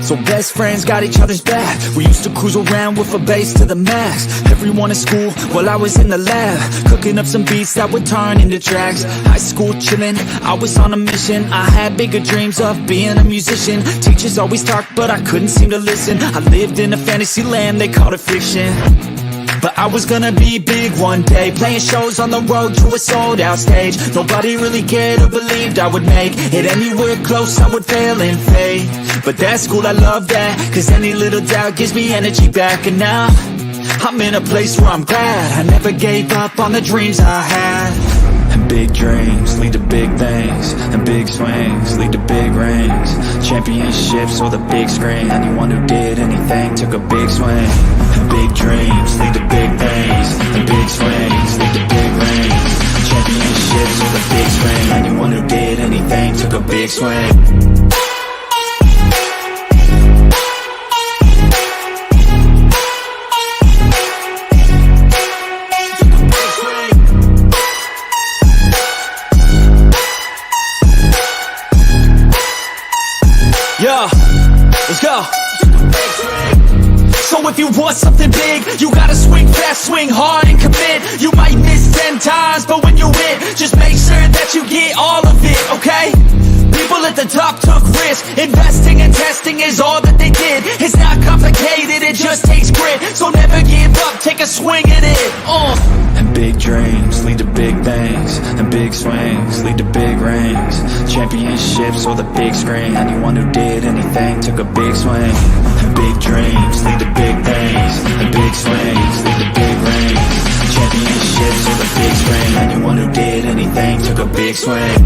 So best friends got each other's back. We used to cruise around with a bass to the max. Everyone in school while I was in the lab, cooking up some beats that would turn into tracks. High school chillin', I was on a mission. I had bigger dreams of being a musician. Teachers always talked but I couldn't seem to listen. I lived in a fantasy land, they called it fiction. But I was gonna be big one day, playing shows on the road to a sold out stage. Nobody really cared or believed I would make it anywhere close, I would fail and fade. But that's school, I love that, cause any little doubt gives me energy back. And now, I'm in a place where I'm glad I never gave up on the dreams I had. And big dreams lead to big things, and big swings lead to big rings. Championships or the big screen, anyone who did anything took a big swing. And big dreams lead to big things, and big swings lead to big rings. Championships or the big screen, anyone who did anything took a big swing. Yeah, let's go. So if you want something big, you gotta swing fast, swing hard and commit. You might miss 10 times, but when you hit, just make sure that you get all of it, okay? People at the top took risks. Investing and testing is all that they did. It's not complicated, it just takes grit. So never give up, take a swing at it. And big dreams lead to big things, and big swings lead to big rings. Championships or the big screen, anyone who did anything took a big swing. And big dreams lead to big things, and big swings lead to big rings. Championships or the big screen, anyone who did anything took a big swing.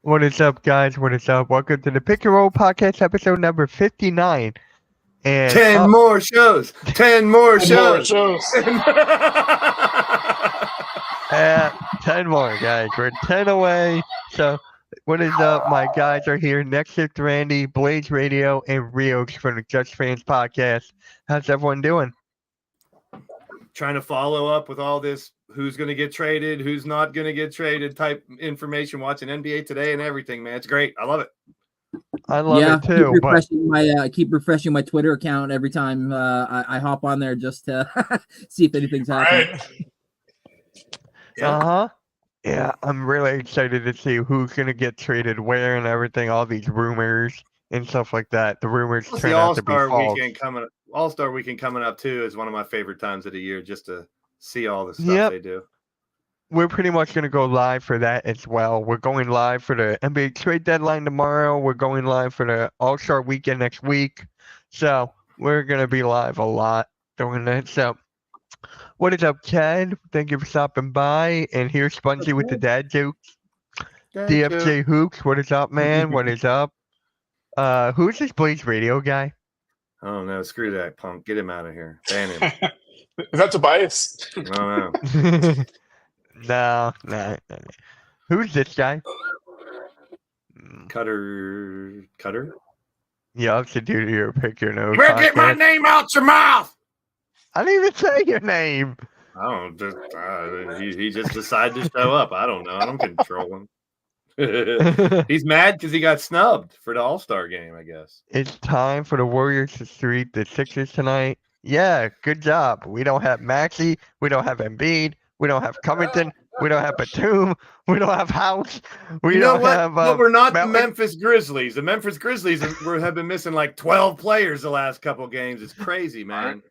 What is up, guys? What is up? Welcome to the Pick Your Roll Podcast, episode number 59. And 10 more shows. 10 more shows. 10 more, guys. We're 10 away. So, what is up? My guys are here. Next Shift Randy, Blaze Radio, and Rios from the Just Fans Podcast. How's everyone doing? Trying to follow up with all this who's going to get traded, who's not going to get traded type information, watching NBA Today and everything, man. It's great. I love it. I love it too. Keep refreshing my Twitter account every time I hop on there just to see if anything's happening. Right. Yeah, I'm really excited to see who's going to get traded where and everything, all these rumors and stuff like that. The rumors turn out to be false. All-Star Weekend coming up too is one of my favorite times of the year, just to see all the stuff they do. We're pretty much going to go live for that as well. We're going live for the NBA trade deadline tomorrow. We're going live for the All-Star Weekend next week. So we're going to be live a lot during that. So what is up, Ted? Thank you for stopping by. And here's Spongy with the dad jokes. DFJ Hoops, what is up, man? What is up? Who's this Blaze Radio guy? Oh, no. Screw that punk. Get him out of here. Ban him. Is that Tobias? No. No. Who's this guy? Cutter? Yeah, it's the dude here. Pick your nose. Well, get my name out your mouth! I didn't even say your name. I don't he just decided to show up. I don't know. I don't control him. He's mad because he got snubbed for the All-Star game, I guess. It's time for the Warriors to sweep the Sixers tonight. Yeah, good job. We don't have Maxey. We don't have Embiid. We don't have Covington. We don't have Batum. We don't have House. We You know don't what? have. But we're not the Melton. Memphis Grizzlies. The Memphis Grizzlies have been missing like 12 players the last couple games. It's crazy, man.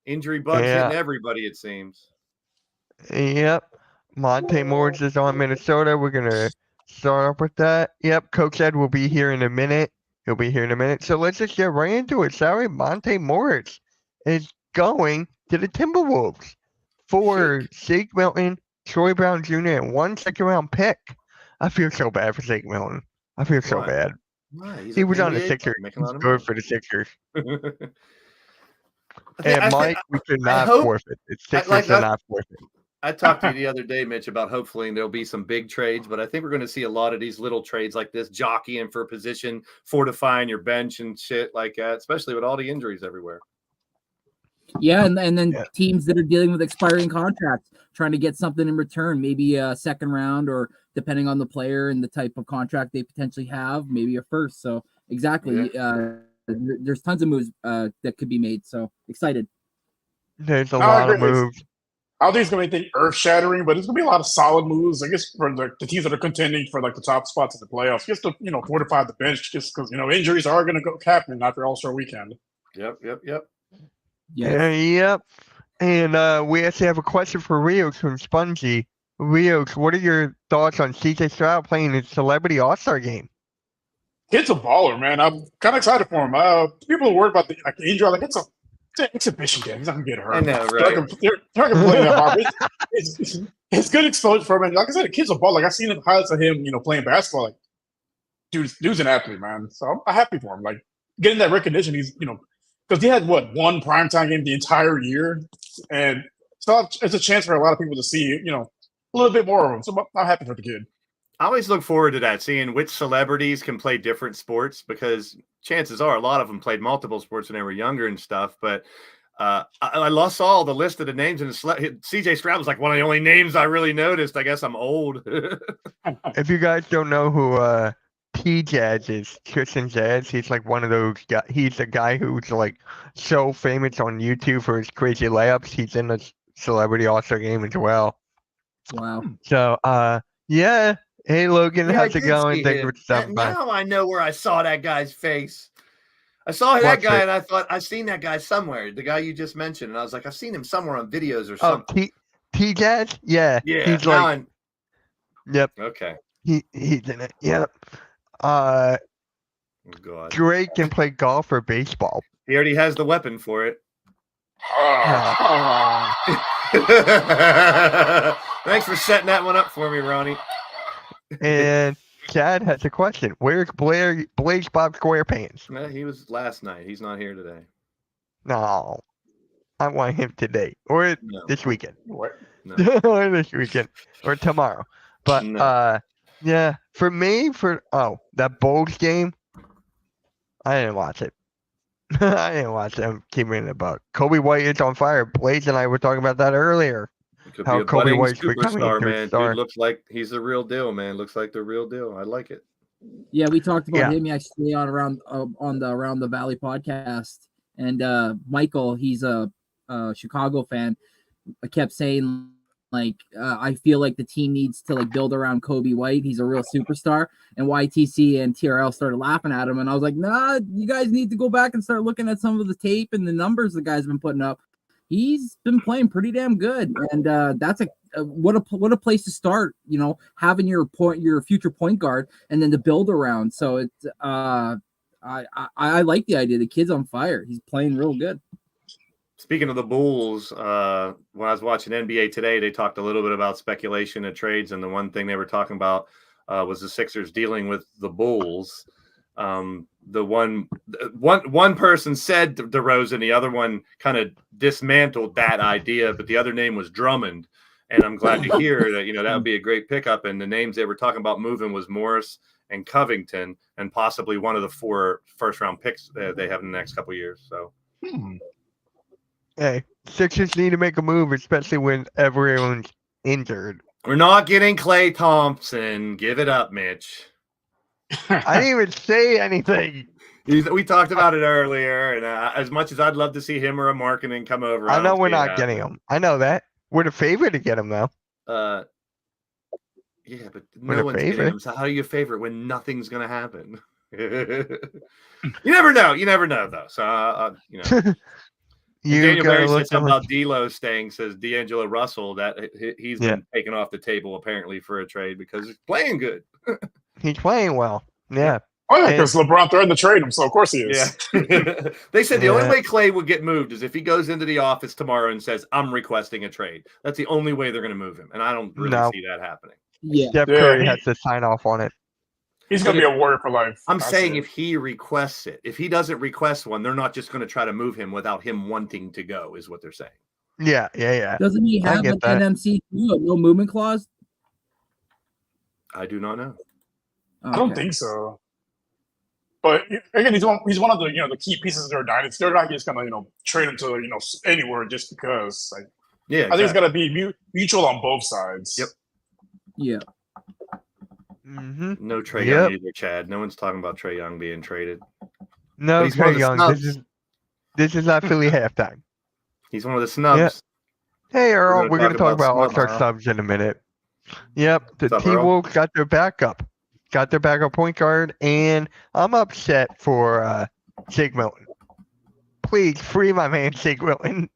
Injury bugs hitting everybody, it seems. Yep. Monte Morris is on Minnesota. We're gonna start off with that. Yep. Coach Ed will be here in a minute. He'll be here in a minute. So let's just get right into it. Sorry, Monte Morris is going to the Timberwolves for Shake Milton, Troy Brown Jr., and 1 second-round pick. I feel so bad for Shake Milton. I feel so Why? bad. Why? He's He an was on the NBA Sixers. making a lot He's of good money. for the Sixers. I think- And Mike, we should not hope- forfeit. The Sixers like should that- not forfeit. I talked to you the other day, Mitch, about hopefully there'll be some big trades, but I think we're going to see a lot of these little trades like this, jockeying for position, fortifying your bench and shit like that, especially with all the injuries everywhere. Yeah, and then Yeah. teams that are dealing with expiring contracts, trying to get something in return, maybe a second round, or depending on the player and the type of contract they potentially have, maybe a first. So exactly, there's tons of moves that could be made. So excited. There's a No, I lot of agree. moves. I don't think it's going to be anything earth-shattering, but it's going to be a lot of solid moves. I guess for the teams that are contending for like the top spots in the playoffs, just to fortify the bench, just because injuries are going to go happen after All-Star Weekend. Yep. Yeah. Yep. And we actually have a question for Rios from Spongy. Rios, what are your thoughts on CJ Stroud playing his Celebrity All-Star game? Kid's a baller, man. I'm kind of excited for him. People are worried about the injury. Like it's an exhibition game. He's not going to get hurt. I know, They're right? not going to play that hard. It's good exposure for him. And like I said, the kid's a baller. Like I've seen the highlights of him, playing basketball. Like, dude's an athlete, man. So I'm happy for him. Like getting that recognition. He's, because he had one primetime game the entire year, and so it's a chance for a lot of people to see, a little bit more of him. So I'm happy for the kid. I always look forward to that, seeing which celebrities can play different sports, because chances are a lot of them played multiple sports when they were younger and stuff. But I saw all the list of the names, and CJ Stroud was like one of the only names I really noticed. I guess I'm old. If you guys don't know who T-Jazz is, Tristan Jazz, he's like one of those guys. He's the guy who's like so famous on YouTube for his crazy layups. He's in the Celebrity All-Star game as well. Wow. So, yeah. Hey, Logan, Yeah, I how's it did going? see Thanks him. for stopping by. Now I know where I saw that guy's face. I saw that Watch guy it. and I thought I've seen that guy somewhere. The guy you just mentioned, and I was like, I've seen him somewhere on videos or Oh, something. T-Jazz? Yeah. Yeah, He's now like, yep. okay. He's in it. Yep. Oh, God. Drake can play golf or baseball. He already has the weapon for it. Thanks for setting that one up for me, Ronnie. And Chad has a question. Where's Blaze Bob SquarePants? He was last night. He's not here today. No. I want him today. Or No. this weekend. What? No. Or this weekend. Or tomorrow. But No. yeah. For me, that Bulls game, I didn't watch it. I didn't watch it. I'm keeping it about. Kobe White is on fire. Blaze and I were talking about that earlier. He could How be a Kobe budding White's becoming a superstar, true man. star. Dude looks like he's the real deal, man. Looks like the real deal. I like it. Yeah, we talked about Yeah. him yesterday on the Around the Valley podcast, and Michael, he's a Chicago fan. I kept saying I feel like the team needs to build around Kobe White. He's a real superstar, and YTC and TRL started laughing at him, and I was like, nah, you guys need to go back and start looking at some of the tape and the numbers the guy's been putting up. He's been playing pretty damn good, and that's what a place to start. Having your future point guard, and then to build around. So it's I like the idea. The kid's on fire. He's playing real good. Speaking of the Bulls, when I was watching NBA Today, they talked a little bit about speculation and trades, and the one thing they were talking about was the Sixers dealing with the Bulls. The one person said DeRozan, the other one kind of dismantled that idea, but the other name was Drummond, and I'm glad to hear that that would be a great pickup. And the names they were talking about moving was Morris and Covington, and possibly one of the 4 first-round picks they have in the next couple of years. So. Hey, Sixers need to make a move, especially when everyone's injured. We're not getting Klay Thompson. Give it up, Mitch. I didn't even say anything. We talked about it earlier, and as much as I'd love to see him or a Markkanen come over, I know don't we're see it not happening. getting him. I know that. We're the favorite to get him, though. Yeah, but With no a one's getting favorite. him. So how do you favorite when nothing's going to happen? You never know. You never know, though. So, you know. And You Daniel gotta Barry look said something at about D'Lo staying. Says D'Angelo Russell that he's Yeah. been taken off the table apparently for a trade because he's playing good. he's playing well. Yeah. Oh yeah, And- because LeBron threatened to trade him, so of course he is. Yeah. They said the only Yeah. way Clay would get moved is if he goes into the office tomorrow and says, "I'm requesting a trade." That's the only way they're going to move him, and I don't really No. see that happening. Yeah. Steph Yeah, Curry he- has to sign off on it. He's gonna be a warrior for life. I'm That's saying it. if he requests it, if he doesn't request one, they're not just going to try to move him without him wanting to go, is what they're saying. Yeah. Doesn't he I have get an that. NMC too, a no movement clause? I do not know. I don't Okay. think so. But again, he's one of the the key pieces of their dynasty. They're not just gonna trade him to anywhere just because. Like, Yeah, I think it's exactly. got to be mutual on both sides. Yep. Yeah. Mm-hmm. No Trey Yep. Young either, Chad. No one's talking about Trey Young being traded. No, He's one of Trey the Young. snubs. This is not Philly halftime. He's one of the snubs. Hey, Earl, gonna we're going to talk talk about about All-Star snub. subs in a minute. Yep, the What's up, Earl? T-Wolves got their backup. Got their backup point guard, and I'm upset for Jake Milton. Please, free my man, Jake Milton.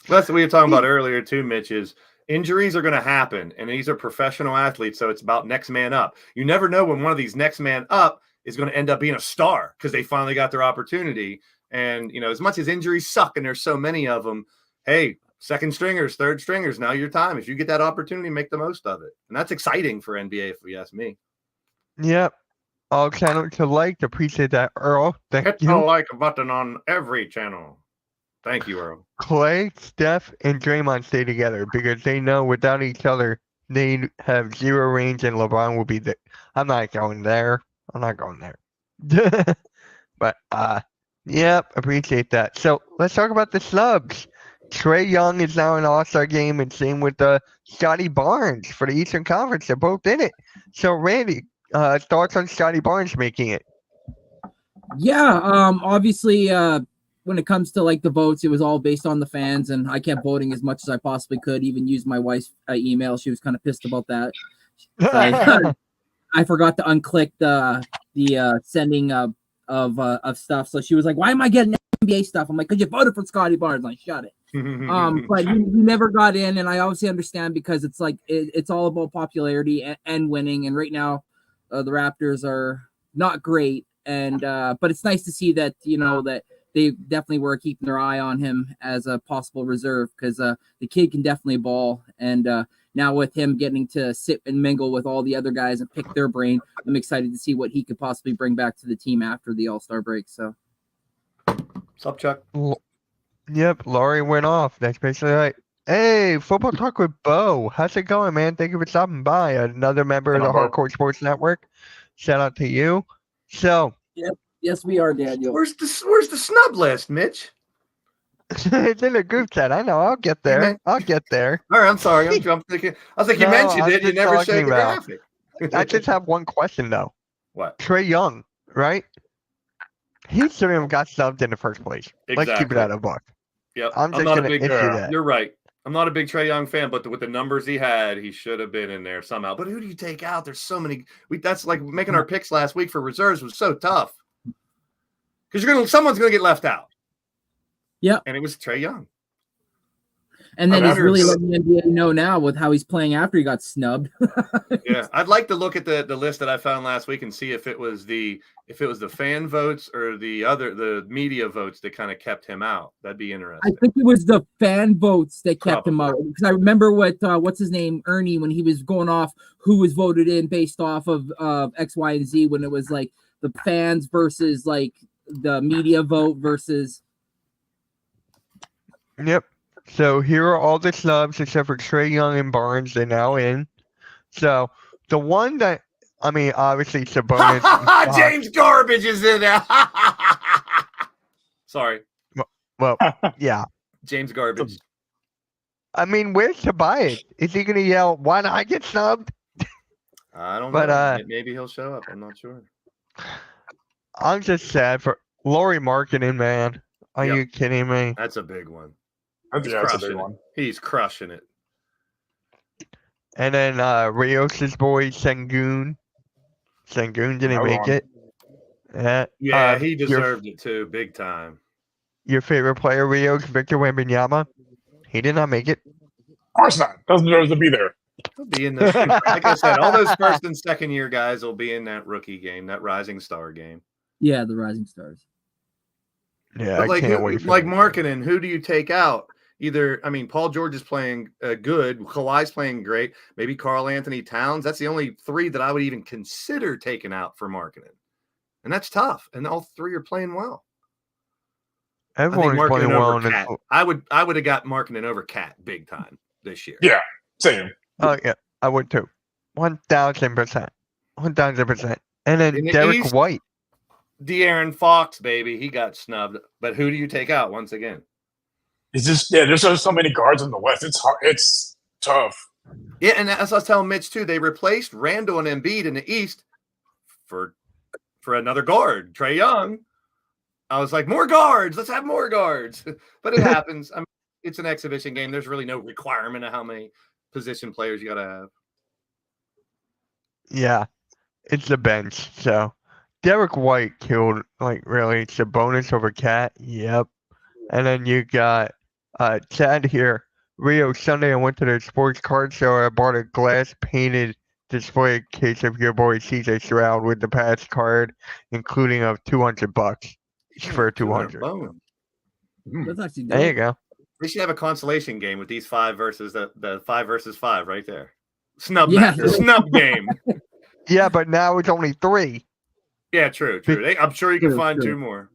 That's what we were talking about earlier too, Mitch, is injuries are going to happen, and these are professional athletes, so it's about next man up. You never know when one of these next man up is going to end up being a star because they finally got their opportunity. And, as much as injuries suck, and there's so many of them, hey, second stringers, third stringers, now your time. If you get that opportunity, make the most of it. And that's exciting for NBA, if you ask me. Yep. All channel to like. Appreciate that, Earl. Thank Hit the you. like button on every channel. Thank you, Earl. Clay, Steph, and Draymond stay together because they know without each other, they have zero range, and LeBron will be there. I'm not going there. I'm not going there. But, yep, appreciate that. So let's talk about the snubs. Trae Young is now in the All-Star game, and same with Scotty Barnes for the Eastern Conference. They're both in it. So, Randy, thoughts on Scotty Barnes making it? Yeah. Obviously, when it comes to like the votes, it was all based on the fans, and I kept voting as much as I possibly could. Even used my wife's email. She was kind of pissed about that. I forgot to unclick the sending of stuff. So she was like, "Why am I getting NBA stuff?" I'm like, "Cause you voted for Scotty Barnes." Like, shut it. But he never got in, and I obviously understand because it's like it's all about popularity and winning. And right now, the Raptors are not great, and but it's nice to see that that they definitely were keeping their eye on him as a possible reserve because the kid can definitely ball. And now with him getting to sit and mingle with all the other guys and pick their brain, I'm excited to see what he could possibly bring back to the team after the All-Star break. So, What's up, Chuck? Yep, Laurie went off. That's basically right. Hey, Football Talk with Bo. How's it going, man? Thank you for stopping by. Another member of the Hello, Bo. Hardcore Sports Network. Shout out to you. So, yes, we are, Daniel. Where's the snub list, Mitch? it's in the group chat. I know. I'll get there. man. I'll get there. All right, I'm sorry. I'm jumping. I was like, you No, mentioned I'm it. You just never talking showed the about- graphic. I just have one question, though. What? Trae Young, right? He shouldn't have got subbed in the first place. Let's keep it Exactly. out of the book. Yep. I'm just not going a to big. issue Yeah. that. You're right. I'm not a big Trae Young fan, but with the numbers he had, he should have been in there somehow. But who do you take out? There's so many. That's like making our picks last week for reserves was so tough because someone's gonna get left out. Yeah. And it was Trae Young. And then I he's really wonder- letting the NBA know now with how he's playing after he got snubbed. Yeah, I'd like to look at the list that I found last week and see if it was the fan votes or the media votes that kind of kept him out. That'd be I interesting. think it was the fan votes that kept him Probably. out. Because I remember what's his name, Ernie, when he was going off who was voted in based off of X, Y, and Z, when it was like the fans versus like the media vote versus. Yep. So here are all the snubs except for Trae Young and Barnes. They're now in. So the one that, I mean, obviously Sabonis. James Garbage is in there. Sorry, Well, yeah. James Garbage. I mean, where's Tobias? Is he going to yell, "Why did I get snubbed?" I don't But, know. Maybe he'll show up. I'm not sure. I'm just sad for Laurie Markkinen, man. Are Yep. you kidding me? That's a big one. That's a big crushing it. one. He's crushing it. And then Rios' boy Sengun. Sengun didn't make it. Yeah, he your deserved it too, big time. your favorite player, Rios, Victor Wembanyama. He did not make it. Of course not. Doesn't deserve to be there. He'll be in the like I said, all those first and second year guys will be in that rookie game, that rising star game. Yeah, the Rising Stars. Yeah, But I can't wait. like Markkanen, who do you take out? Paul George is playing good. Kawhi's playing great. Maybe Karl Anthony Towns. That's the only three that I would even consider taking out for Markkanen. And that's tough. And all three are playing well. Everyone's playing well. Cat. I would have got Markkanen over Cat big time this year. Yeah, same. Oh yeah, I would too. 1,000%. 1,000%. And then Derek White. De'Aaron Fox, baby, he got snubbed. But who do you take out once again? It's just there's so many guards in the West. It's hard. It's tough. Yeah, and as I was telling Mitch too, they replaced Randall and Embiid in the East for another guard, Trae Young. I was like, more guards. Let's have more guards. But it happens. I mean, it's an exhibition game. There's really no requirement of how many position players you got to have. Yeah, it's the bench. So Derek White killed, really. Sabonis over Cat. Yep. And then you got Chad here. Rio, Sunday I went to the sports card show. I bought a glass painted display case of your boy CJ Stroud with the patch card, including of $200 for 200. Boom. That's actually There you go. We should have a consolation game with these five versus the 5 versus 5 right there. Snub game. Yeah, but now it's only 3. Yeah, true. I'm sure you can find 2 more.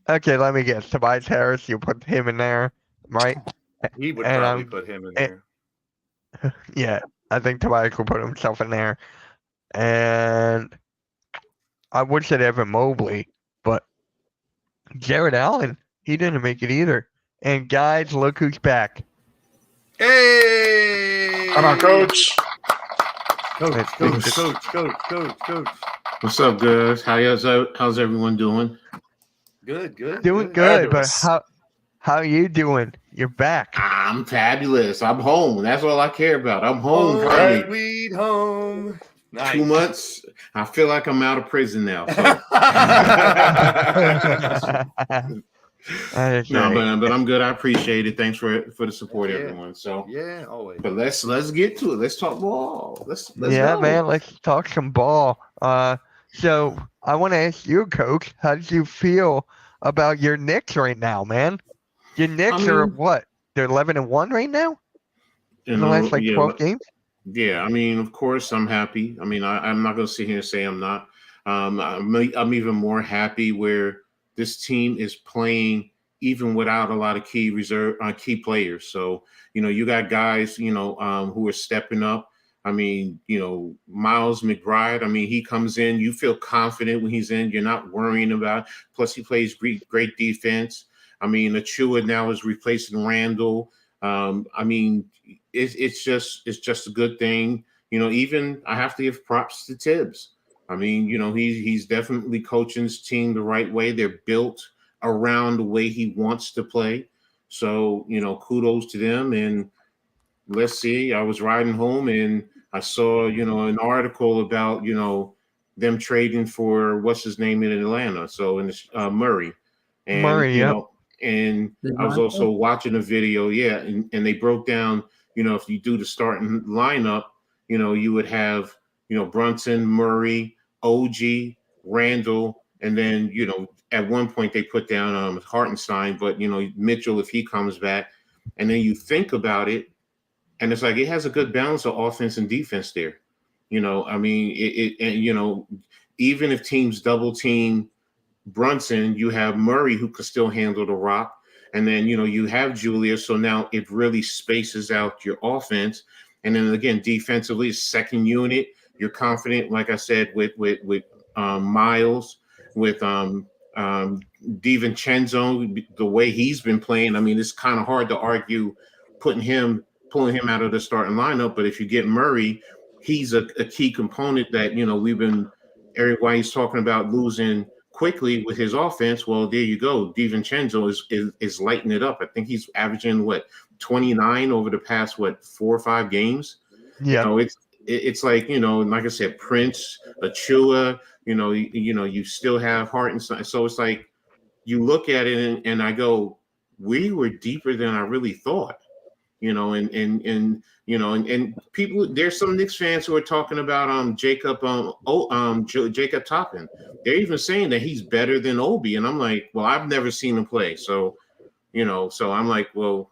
Okay, let me guess. Tobias Harris, you put him in there, right? He would And, probably put him in there. Yeah, I think Tobias will put himself in there. And I would say Evan Mobley, but Jared Allen, he didn't make it either. And guys, look who's back. Hey! Come on, coach. Coach. What's up, guys? How's everyone doing? Good. Doing good, but how you doing? You're back. I'm fabulous. I'm home. That's all I care about. I'm home. Finally. Sweet home. Nice. 2 months. I feel like I'm out of prison now. So. No, but I'm good. I appreciate it. Thanks for the support, everyone. So yeah, always. But let's get to it. Let's talk ball. Let's go. Man. Let's talk some ball. So I want to ask you, Coach, how did you feel about your Knicks right now, man? Your Knicks are what? They're 11-1 right now in the last 12 games. Yeah, I mean, of course, I'm happy. I mean, I'm not going to sit here and say I'm not. I'm even more happy where this team is playing even without a lot of key players. So, you got guys, who are stepping up. I mean, Miles McBride, I mean, he comes in, you feel confident when he's in, you're not worrying about it. Plus he plays great defense. I mean, Achua now is replacing Randall. I mean, it's just a good thing. Even I have to give props to Tibbs. I mean, he's definitely coaching his team the right way. They're built around the way he wants to play. So, kudos to them. And let's see, I was riding home and I saw, an article about, them trading for what's his name in Atlanta. So in Murray. And, and I was also watching a video. Yeah. And they broke down, if you do the starting lineup, you would have, Brunson, Murray, OG, Randall, and then, at one point they put down Hartenstein, but, Mitchell, if he comes back, and then you think about it, and it's like it has a good balance of offense and defense there. I mean, even if teams double team Brunson, you have Murray who could still handle the rock. And then, you have Julius. So now it really spaces out your offense. And then again, defensively, second unit, you're confident, like I said, with Miles, with DiVincenzo, the way he's been playing. I mean, it's kind of hard to argue pulling him out of the starting lineup. But if you get Murray, he's a key component that, everybody's talking about losing quickly with his offense. Well, there you go. DiVincenzo is lighting it up. I think he's averaging 29 over the past 4 or 5 games. Yeah. It's like, like I said, Prince, Achua, you still have Hartenstein. So it's like you look at it and I go, we were deeper than I really thought. And people, there's some Knicks fans who are talking about Jacob Jacob Toppin. They're even saying that he's better than Obi, and I'm like, well, I've never seen him play, so so I'm like, well,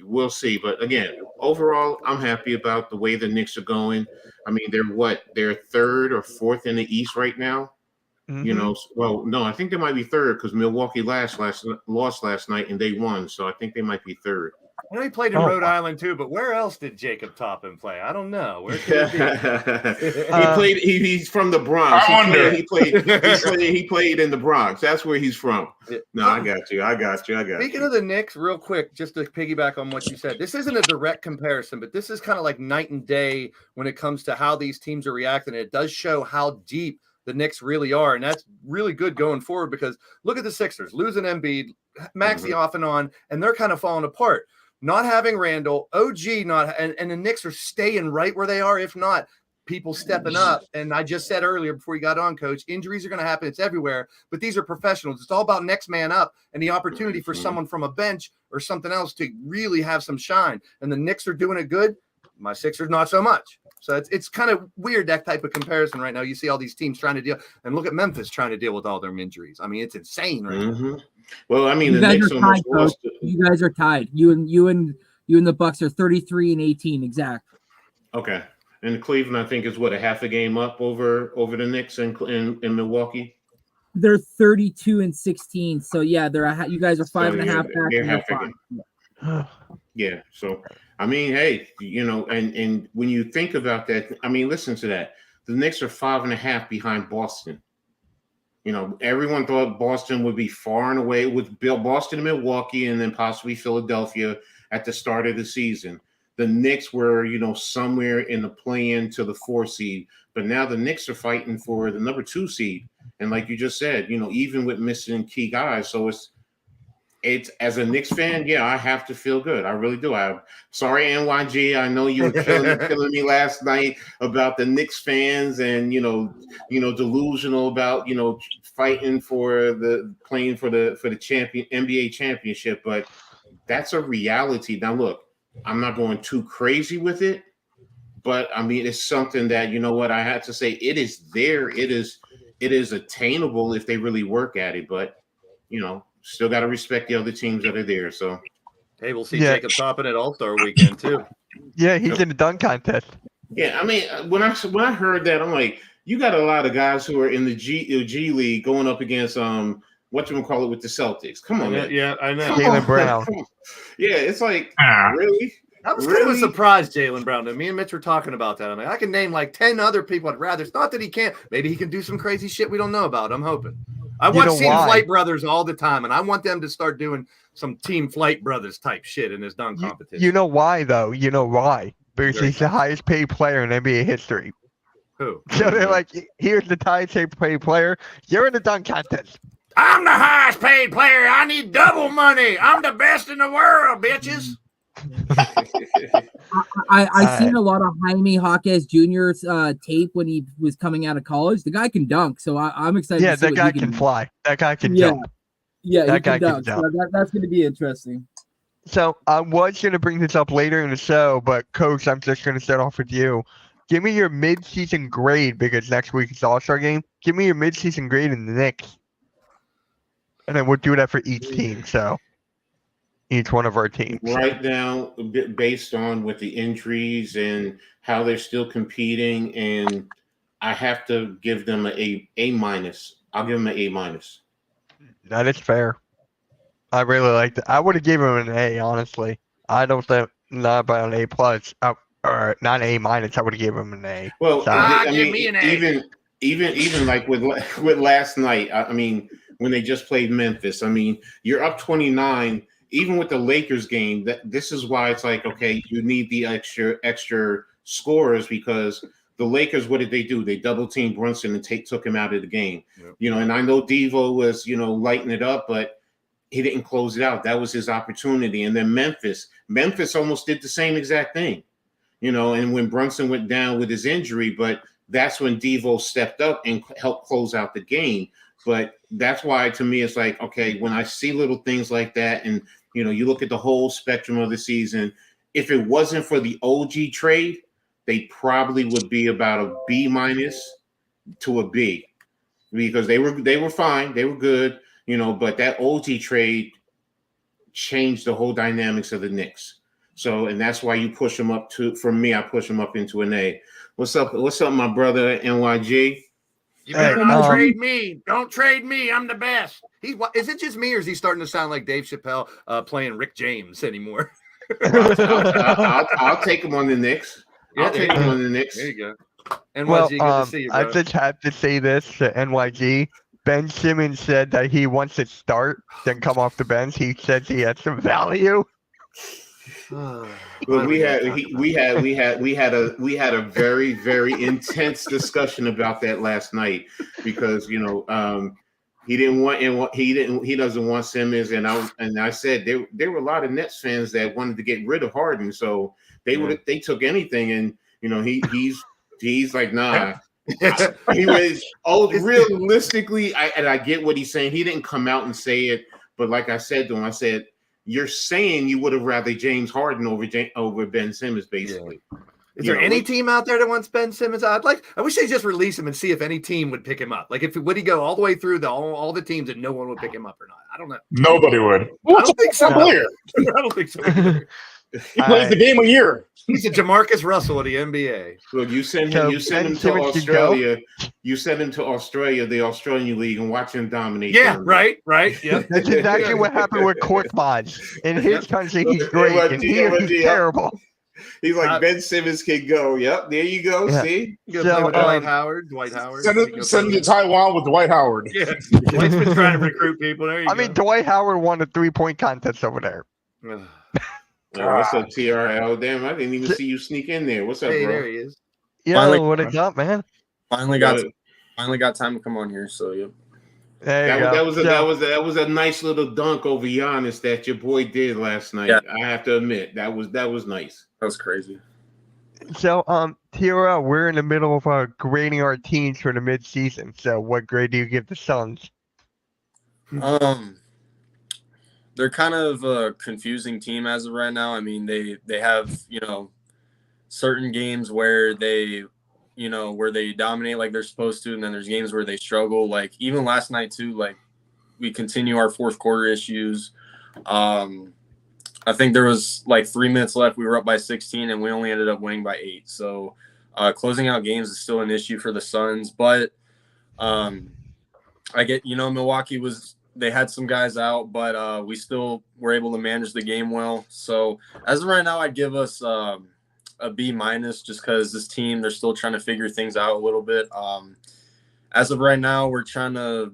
we'll see. But again, overall, I'm happy about the way the Knicks are going. I mean, they're third or fourth in the East right now. Mhm. Well, no, I think they might be third because Milwaukee lost last night and they won, so I think they might be third. I know he played in Rhode Island too, but where else did Jacob Toppin play? I don't know. Where could he be? He's from the Bronx. I wonder. He played in the Bronx. That's where he's from. No, I got you. Speaking of the Knicks, real quick, just to piggyback on what you said, this isn't a direct comparison, but this is kind of like night and day when it comes to how these teams are reacting. It does show how deep the Knicks really are, and that's really good going forward because look at the Sixers losing Embiid, Maxey off and on, and they're kind of falling apart. Not having Randall, OG and the Knicks are staying right where they are, if not people stepping up. And I just said earlier before you got on, Coach, injuries are going to happen. It's everywhere, but these are professionals. It's all about next man up and the opportunity for someone from a bench or something else to really have some shine. And the Knicks are doing it good. My Sixers, not so much. So it's kind of weird, that type of comparison right now. You see all these teams trying to deal, and look at Memphis trying to deal with all their injuries. I mean, it's insane right now. Well, I mean, You the guys Knicks are almost tied, Coach. lost. You guys are tied. You and the Bucks are 33 and 18 exact. Okay, and Cleveland, I think, is what, a half a game up over the Knicks in Milwaukee. They're 32 and 16. So yeah, you guys are 5.5 back. They're and half a they're game. five. Yeah. So, I mean, hey, and when you think about that, I mean, listen to that. The Knicks are 5.5 behind Boston. Everyone thought Boston would be far and away with Boston and Milwaukee and then possibly Philadelphia at the start of the season. The Knicks were, somewhere in the play-in to the 4 seed, but now the Knicks are fighting for the number 2 seed. And like you just said, even with missing key guys, so it's as a Knicks fan, yeah, I have to feel good. I really do. I'm sorry, NYG. I know you were killing me last night about the Knicks fans and delusional about fighting for playing for the NBA championship, but that's a reality. Now, look, I'm not going too crazy with it, but I mean, it's something that I had to say. It is there. It is attainable if they really work at it, but still got to respect the other teams that are there. So, hey, we'll see Jacob Toppin at All-Star Weekend too. Yeah, he's in the dunk contest. Yeah, I mean, when I heard that, I'm like, you got a lot of guys who are in the G League going up against whatchamacallit with the Celtics. Come on, man. Yeah, I know. Jaylen Brown. Yeah, it's like, really? That was kind of a surprise, Jaylen Brown. Me and Mitch were talking about that. I'm like, I can name like 10 other people I'd rather. It's not that he can't. Maybe he can do some crazy shit we don't know about. I'm hoping. I watch Team Flight Brothers all the time, and I want them to start doing some Team Flight Brothers type shit in this dunk competition. You know why, though? You know why? Because he's the highest paid player in NBA history. Who? So they're like, here's the highest paid player. You're in the dunk contest. I'm the highest paid player. I need double money. I'm the best in the world, bitches. I seen a lot of Jaime Jaquez Jr.'s tape when he was coming out of college. The guy can dunk, so I'm excited. Yeah, to see that guy can fly. That guy can jump. Yeah, that he guy can dunk. can jump. So that's going to be interesting. So I was going to bring this up later in the show, but Coach, I'm just going to start off with you. Give me your mid-season grade because next week is the All-Star game. Give me your mid-season grade in the Knicks. And then we'll do that for each team. So each one of our teams. Right now, based on with the injuries and how they're still competing, and I have to give them a minus. I'll give them an A-. That is fair. I really like that. I would have given him an A, honestly. I don't think not about an A plus or not A minus. I would have given him an A. Well, So- I give mean, me an A. even like with last night. I mean, when they just played Memphis. I mean, you're up 29. Even with the Lakers game, this is why it's like, okay, you need the extra scorers because the Lakers, what did they do? They double teamed Brunson and took him out of the game. Yep. And I know Devo was, lighting it up, but he didn't close it out. That was his opportunity. And then Memphis almost did the same exact thing. and when Brunson went down with his injury, but that's when Devo stepped up and helped close out the game. But that's why, to me, it's like, okay, when I see little things like that, and you look at the whole spectrum of the season, if it wasn't for the OG trade, they probably would be about a B- to a B, because they were fine, they were good, but that OG trade changed the whole dynamics of the Knicks. So, and that's why you push them up to. For me, I push them up into an A. What's up, my brother NYG? You better not trade me. Don't trade me. I'm the best. Is it just me, or is he starting to sound like Dave Chappelle playing Rick James anymore? I'll take him on the Knicks. I'll take him on the Knicks. There you go. NYG, Well, good to see you, bro. I just have to say this to NYG. Ben Simmons said that he wants to start, then come off the bench. He says he has some value. Well, we had a very, very intense discussion about that last night, because he doesn't want Simmons, and I said there were a lot of Nets fans that wanted to get rid of Harden, so they took anything, and he's like, nah. He was realistically, I get what he's saying. He didn't come out and say it, but like I said to him, I said, you're saying you would have rather James Harden over Ben Simmons, basically. Yeah. Is there any team out there that wants Ben Simmons? I wish they just release him and see if any team would pick him up. Like, would he go all the way through all the teams and no one would pick him up or not? I don't know. Nobody would. I don't think so. Player. I don't think so. Either. He plays the game a year. He's a Jamarcus Russell of the NBA. Look, you send him to Australia. You send him to Australia, the Australian League, and watch him dominate. Yeah, right. Yeah. That's exactly what happened with Korkmaz. In his country, he's great, and here he's terrible. He's like, Ben Simmons can go. Yep, there you go. Yeah. See? You play with Dwight Howard. Send him to Taiwan with Dwight Howard. Yeah. Dwight's been trying to recruit people. There you go. I mean, Dwight Howard won a 3-point contest over there. What's up, TRL? Damn, I didn't even see you sneak in there. What's up, hey, bro? there he is. Yeah, what is up, man? Finally got time to come on here. So yeah. That was a nice little dunk over Giannis that your boy did last night. Yeah. I have to admit, that was nice. That was crazy. So, TRL, we're in the middle of grading our teams for the mid-season. So, what grade do you give the Suns? They're kind of a confusing team as of right now. I mean, they have, certain games where they dominate like they're supposed to, and then there's games where they struggle. Like even last night too, like we continue our fourth quarter issues. I think there was like 3 minutes left. We were up by 16 and we only ended up winning by 8. So closing out games is still an issue for the Suns, but I get, Milwaukee they had some guys out, but we still were able to manage the game well. So as of right now, I'd give us a B- just because this team, they're still trying to figure things out a little bit. As of right now, we're trying to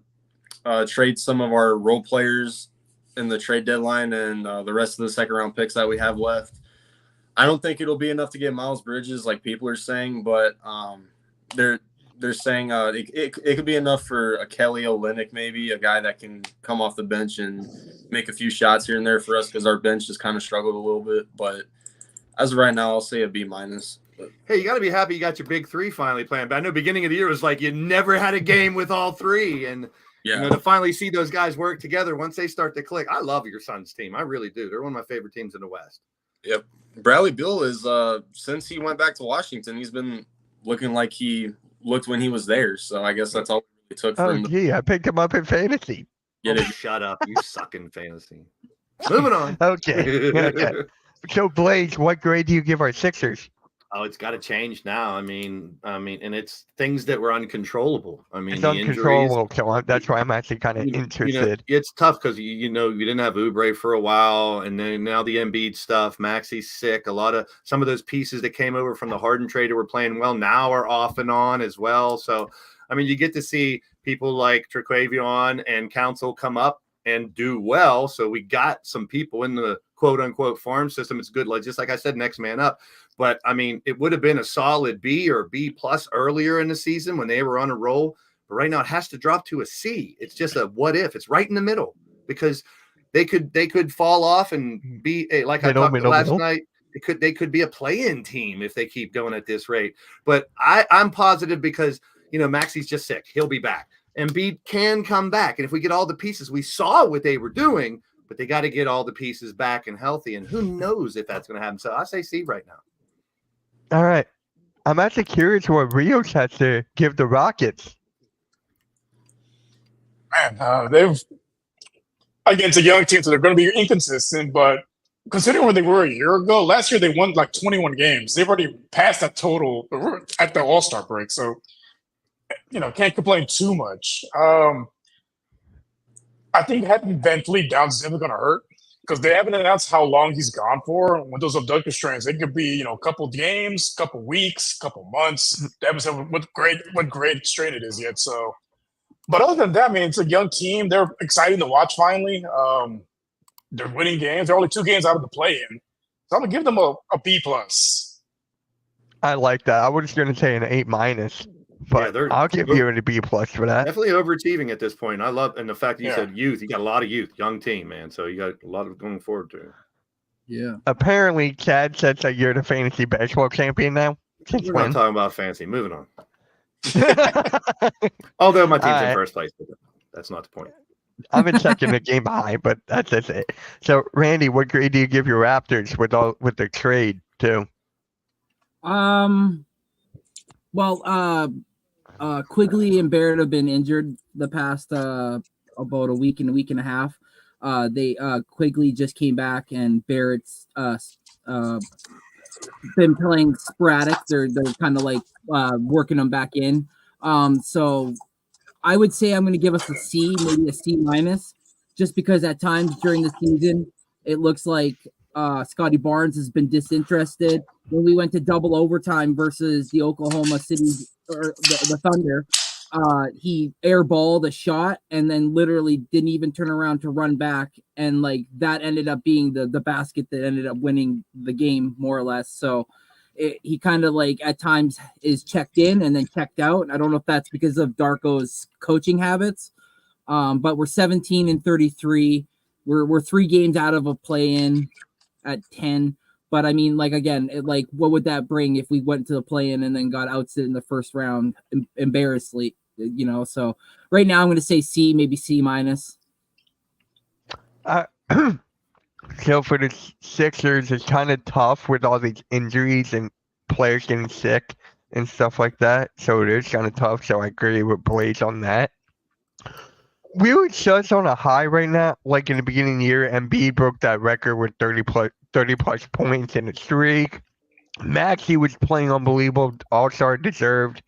trade some of our role players in the trade deadline and the rest of the second round picks that we have left. I don't think it'll be enough to get Miles Bridges like people are saying, but they're saying it could be enough for a Kelly Olynyk, maybe a guy that can come off the bench and make a few shots here and there for us because our bench just kind of struggled a little bit. But as of right now, I'll say a B-. Hey, you got to be happy you got your big three finally playing. But I know beginning of the year was like you never had a game with all three, and to finally see those guys work together once they start to click. I love your Suns team. I really do. They're one of my favorite teams in the West. Yep. Bradley Beal is since he went back to Washington, he's been looking like he looked when he was there. So I guess that's all it took for him. I picked him up in fantasy. Shut up. You suck in fantasy. Moving on. Okay. So, Blaze, what grade do you give our Sixers? Oh, it's got to change now. I mean, and it's things that were uncontrollable. I mean, It's the uncontrollable. injuries. So that's why I'm actually kind of interested. It's tough because you didn't have Oubre for a while, and then now the Embiid stuff. Maxi's sick. Some of those pieces that came over from the Harden trade were playing well now are off and on as well. So, I mean, you get to see people like Trequavion and Council come up and do well. So we got some people in the quote unquote farm system. It's good. Like, just like I said, next man up. But I mean, it would have been a solid B or B plus earlier in the season when they were on a roll. But right now it has to drop to a C. It's just a what if. It's right in the middle because they could fall off and be like I talked last night. they could be a play-in team if they keep going at this rate. But I'm positive because Maxi's just sick. He'll be back. Embiid can come back, and if we get all the pieces, we saw what they were doing, but they got to get all the pieces back and healthy. And who knows if that's going to happen? So I say C right now. All right. I'm actually curious what Rios has to give the Rockets. Man, they've against a young team, so they're going to be inconsistent. But considering where they were a year ago, last year they won like 21 games. They've already passed that total at the All-Star break, so can't complain too much. I think having Van Fleet down is definitely going to hurt because they haven't announced how long he's gone for. With those abductor strains, it could be a couple games, couple weeks, couple months. They haven't said what grade strain it is yet. So. But other than that, I mean, it's a young team. They're exciting to watch finally. They're winning games. They're only 2 games out of the play-in. So I'm going to give them a B+. I like that. I was going to say an A-, but I'll give you a B+ for that. Definitely overachieving at this point. I love, and the fact that you said youth. You got a lot of youth, young team, man. So you got a lot of going forward to. Yeah. Apparently, Chad says that you're the fantasy baseball champion now. Since We're when? not talking about fancy. Moving on. Although my team's in first place, but that's not the point. I've been checking the game behind, but that's it. So, Randy, what grade do you give your Raptors with the trade too? Well, Quigley and Barrett have been injured the past about a week and a half. They Quigley just came back, and Barrett's been playing sporadic. They're kind of like working them back in. So I would say I'm going to give us a C, maybe a C-, just because at times during the season it looks like Scotty Barnes has been disinterested. When we went to double overtime versus the Oklahoma City or the Thunder, he airballed a shot and then literally didn't even turn around to run back, and like that ended up being the basket that ended up winning the game more or less. So he kind of like at times is checked in and then checked out. I don't know if that's because of Darko's coaching habits, but we're 17-33. We're 3 games out of a play-in at 10. But I mean, like again, what would that bring if we went to the play-in and then got ousted in the first round embarrassingly? So right now I'm going to say C, maybe C-. So for the Sixers, it's kind of tough with all these injuries and players getting sick and stuff like that. So it is kind of tough. So I agree with Blaze on that. We were just on a high right now. Like in the beginning of the year, Embiid broke that record with 30 plus points in a streak. Maxey was playing unbelievable. All-Star deserved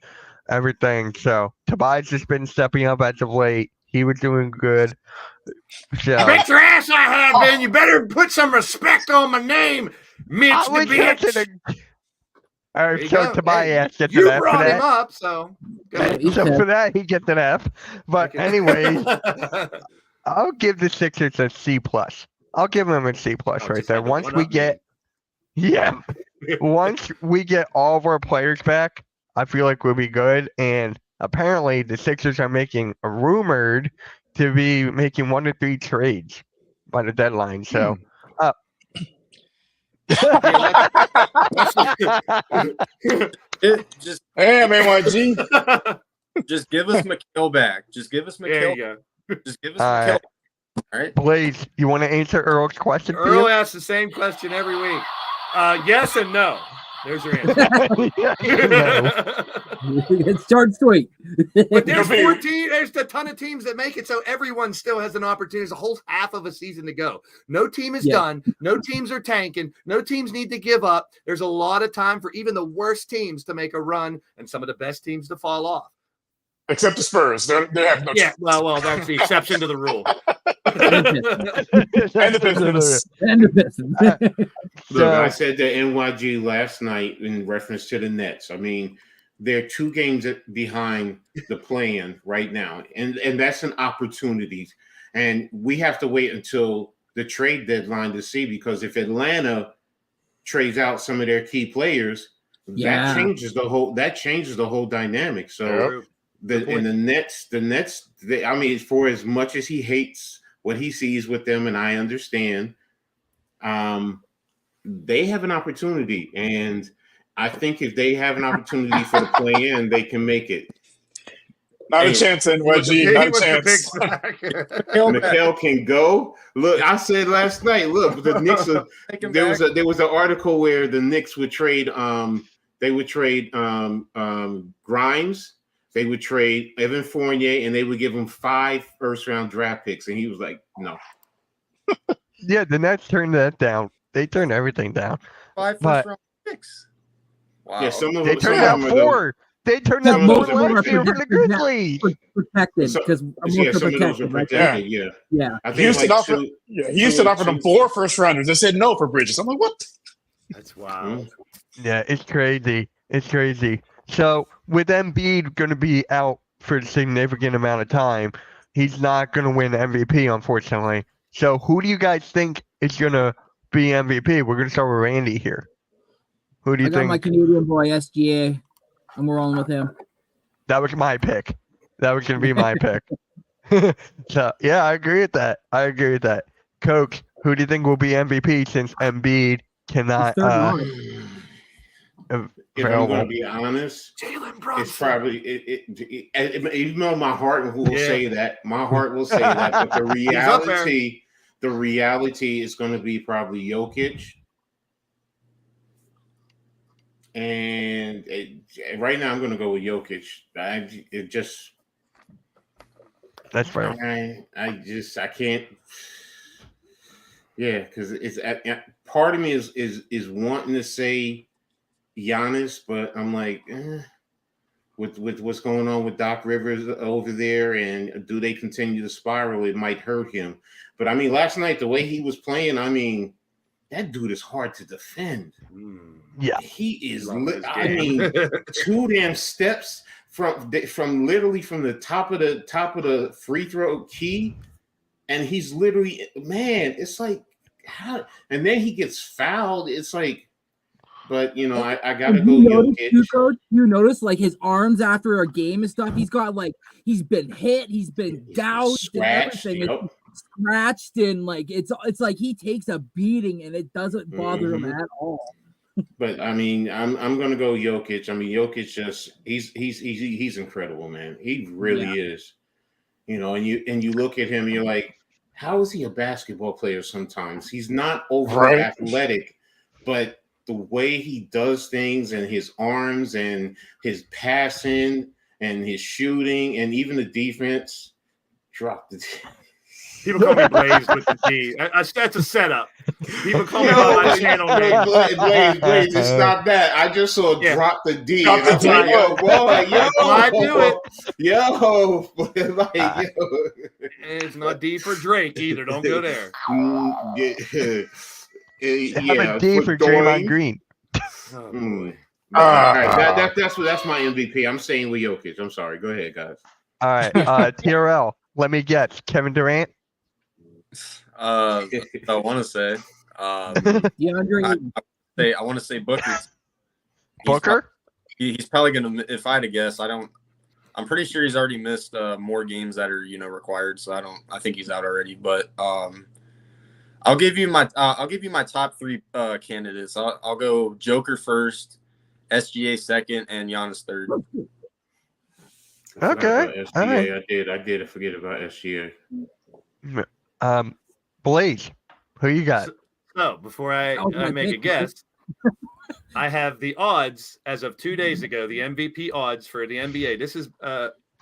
everything. So Tobias has been stepping up as of late. He was doing good. So, I bet your ass I have, man. You better put some respect on my name, Mitch the bitch. All right, so Tobias gets you an F for brought that. him up, so. So for that, he gets an F. But anyways, I'll give the Sixers a C+. I'll give them a C+ right there. Once we get all of our players back, I feel like we'll be good. And apparently the Sixers are rumored to be making 1 to 3 trades by the deadline. So Just Hey, MAYG. Just give us McHale back. Just give us There McHale. you go. Just give us McHale. All right. Blaze, you want to answer Earl's question? Earl asks the same question every week. Yes and no. There's your answer. It's short and sweet. But there's 14. There's a ton of teams that make it, so everyone still has an opportunity. There's a whole half of a season to go. No team is done. No teams are tanking. No teams need to give up. There's a lot of time for even the worst teams to make a run and some of the best teams to fall off. Except the Spurs. They have no chance. Well, that's the exception to the rule. And the business. Look, I said to NYG last night in reference to the Nets. I mean, they're 2 games behind the play-in right now, and that's an opportunity. And we have to wait until the trade deadline to see, because if Atlanta trades out some of their key players, that changes the whole dynamic. So the Nets, I mean, for as much as he hates what he sees with them, and I understand, they have an opportunity, and I think if they have an opportunity for the play-in, they can make it. Not a Hey, chance, He wants NYG. the Not a picks chance. back. Mikel can go. Look, I said last night. Look, the Knicks. Take him There back. was an article where the Knicks would trade. They would trade Grimes. They would trade Evan Fournier, and they would give him 5 first-round draft picks. And he was like, "No." Yeah, the Nets turned that down. They turned everything down. 5 but- first round picks. Wow. Yeah, some of They them. Some turned of out them are the- 4. They turned Yeah, out most 4 of them last are year for the projected now. Grizzlies. Protected So- because Yeah, some of those are protected. Right? protected. Yeah, Yeah. I think Houston like offered. two- Yeah, Houston offered them 4 first rounders. They said no for Bridges. I'm like, what? That's wild. Yeah, it's crazy. It's crazy. So with Embiid going to be out for a significant amount of time, he's not going to win MVP, unfortunately. So who do you guys think is going to be MVP? We're going to start with Randy here. Who do I you got think? my Canadian boy SGA. I'm rolling with him. That was my pick. That was going to be my pick. So yeah, I agree with that. I agree with that. Coach, who do you think will be MVP since Embiid cannot? He's third round. If I'm Available. going to be honest, Jalen it's Brunson. probably even though my heart will Yeah. say that, my heart will say that, but the up there. reality is going to be probably Jokic. And right now, I'm going to go with Jokic. That's fair. I can't. Yeah, because it's part of me is wanting to say Giannis, but I'm like, with what's going on with Doc Rivers over there, and do they continue to spiral? It might hurt him. But I mean, last night the way he was playing, I mean, that dude is hard to defend. Yeah. He is. Love his I game. mean, 2 damn steps from literally from the top of the free throw key, and he's literally, man, it's like how, and then he gets fouled. It's like, but you know, I gotta go Jokic. You notice like his arms after a game and stuff. He's got like he's been hit, he's been doused, and Scratched, everything. yep. It's scratched, and like it's like he takes a beating, and it doesn't bother him Mhm. at all. But I mean, I'm gonna go Jokic. I mean, Jokic just he's incredible, man. He really is. You know, and you look at him, and you're like, how is he a basketball player? Sometimes he's not over Right. athletic, but the way he does things and his arms and his passing and his shooting and even the defense, drop the. People call me Blaze with the D. That's a setup. People call me Yo, by my channel name. Blaze, it's not that. I just saw Yeah. drop the D. Drop and the I'm D. like, yo, boy, yo, Why do it? Yo, like, yo. It's not D for Drake either. Don't go there. Have a D for Draymond Green. Oh, Mm. boy. All right, that's my MVP. I'm saying with Jokic. I'm sorry. Go ahead, guys. All right, TRL. Let me guess. Kevin Durant. I want to say, DeAndre, I want to say Booker. Booker. He's probably gonna. If I had to guess, I'm pretty sure he's already missed more games that are required. So I think he's out already. But I'll give you my top 3 candidates. I'll go Joker first, SGA second, and Giannis third. I forgot Okay, about SGA. all right. I did forget about SGA. Blaze. Who you got? So before I That was my make a pick, guess, I have the odds as of 2 days ago, the MVP odds for the NBA. This is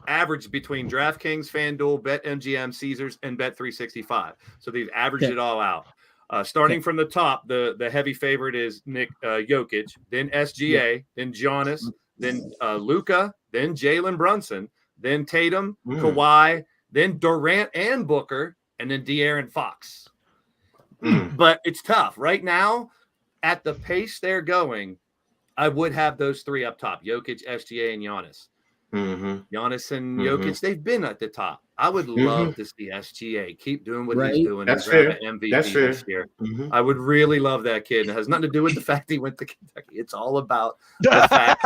averaged between DraftKings, FanDuel, BetMGM, Caesars, and Bet365. So they've averaged Okay. it all out. Starting from the top, the heavy favorite is Jokic, then SGA, then Giannis, then Luka, then Jalen Brunson, then Tatum, Kawhi, then Durant and Booker, and then De'Aaron Fox. But it's tough. Right now, at the pace they're going, I would have those 3 up top, Jokic, SGA, and Giannis. Giannis and Jokic, they've been at the top. I would love to see SGA keep doing what he's doing. That's and grab fair. an MVP That's fair. this year. I would really love that kid. It has nothing to do with the fact he went to Kentucky. It's all about the fact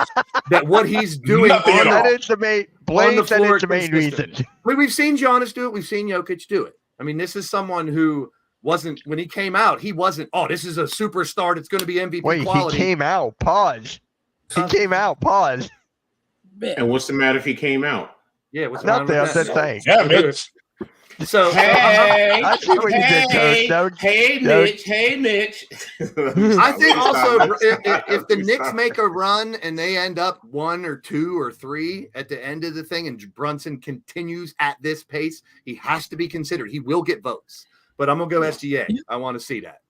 that what he's doing Nothing on at the, all. That is the main. on the Blaze. That floor is the main reason. consistently. We've seen Giannis do it. We've seen Jokic do it. I mean, this is someone who wasn't when he came out. He wasn't. Oh, this is a superstar. That's going to be MVP Wait, quality. he came out. Pause. He came out. Pause. And what's the matter if he came out? Yeah, what's wrong Nothing. I'm with just that? saying. Yeah, Mitch. So Hey, I see what you did, Coach. That was- hey, that was- Mitch. Hey, Mitch. I think also if the We Knicks stop. make a run and they end up 1 or 2 or 3 at the end of the thing, and Brunson continues at this pace, he has to be considered. He will get votes, but I'm gonna go SGA. I want to see that.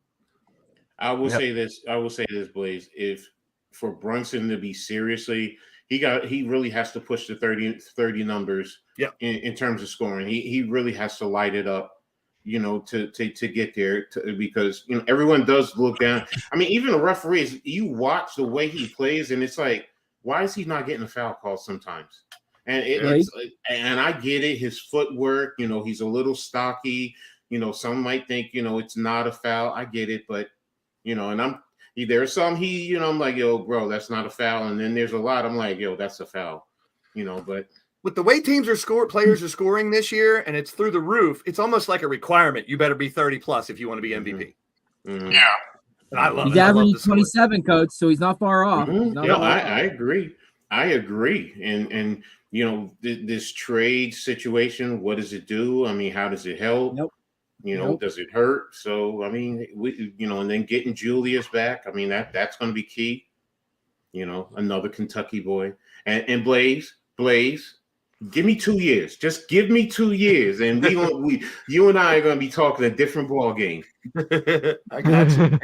I will Yep. say this. I will say this, Blaze. If for Brunson to be seriously, he really has to push the 30 numbers. Yep. In terms of scoring, he really has to light it up, to get there. Because everyone does look down. I mean, even the referees. You watch the way he plays, and it's like, why is he not getting a foul call sometimes? And and I get it. His footwork. He's a little stocky. Some might think it's not a foul. I get it, but and there's some I'm like, yo, bro, that's not a foul. And then there's a lot I'm like, yo, that's a foul. But With the way players are scoring this year, and it's through the roof, it's almost like a requirement. You better be 30 plus if you want to be MVP. mhm. Yeah. And I love He's it. I love averaging the scoring. 27, coach, so he's not far off. Mhm. He's not Yeah, far off. I agree. And this trade situation, what does it do? I mean, how does it help? Nope. Nope. Does it hurt? So I mean, and then getting Julius back. I mean, that's going to be key. Another Kentucky boy, and Blaze, give me 2 years. Just give me 2 years, and you and I are going to be talking a different ball game. I got you.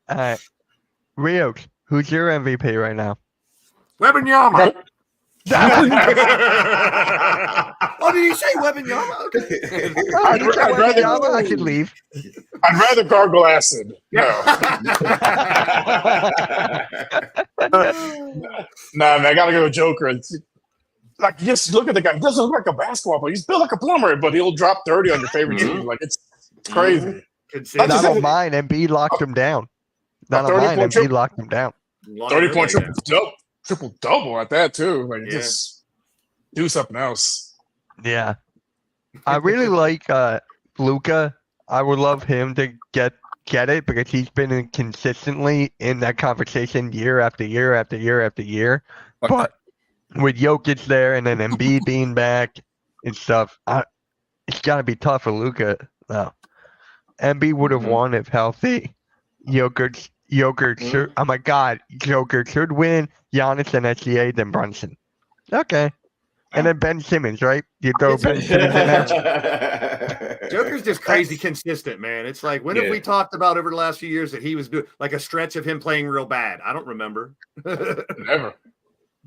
All right. Rio, who's your MVP right now? Webinyama. Oh, did he say Webinyama? Okay. I'd rather- I could leave. I'd rather gargle acid. No. Nah, man, I gotta go with Joker. Like, just look at the guy. He doesn't look like a basketball player. He's built like a plumber, but he'll drop 30 on your favorite team. Like, it's crazy. Consistent. Not just- on mine. Embiid locked him down. Not on 30 mine. point Embiid locked him down. 30-point triple double at that too. Like, Yeah. just do something else. Yeah. I really like Luca. I would love him to get it because he's been consistently in that conversation year after year after year after year. But with Jokic there and then Embiid being back and stuff, it's got to be tough for Luca. No. Embiid would have won if healthy. Jokic should, oh my God, Joker should win. Giannis and SGA, then Brunson. Okay. And then Ben Simmons, right? You throw Ben Simmons in there. Joker's just crazy consistent, man. It's like, when have we talked about over the last few years that he was doing like a stretch of him playing real bad? I don't remember. Never.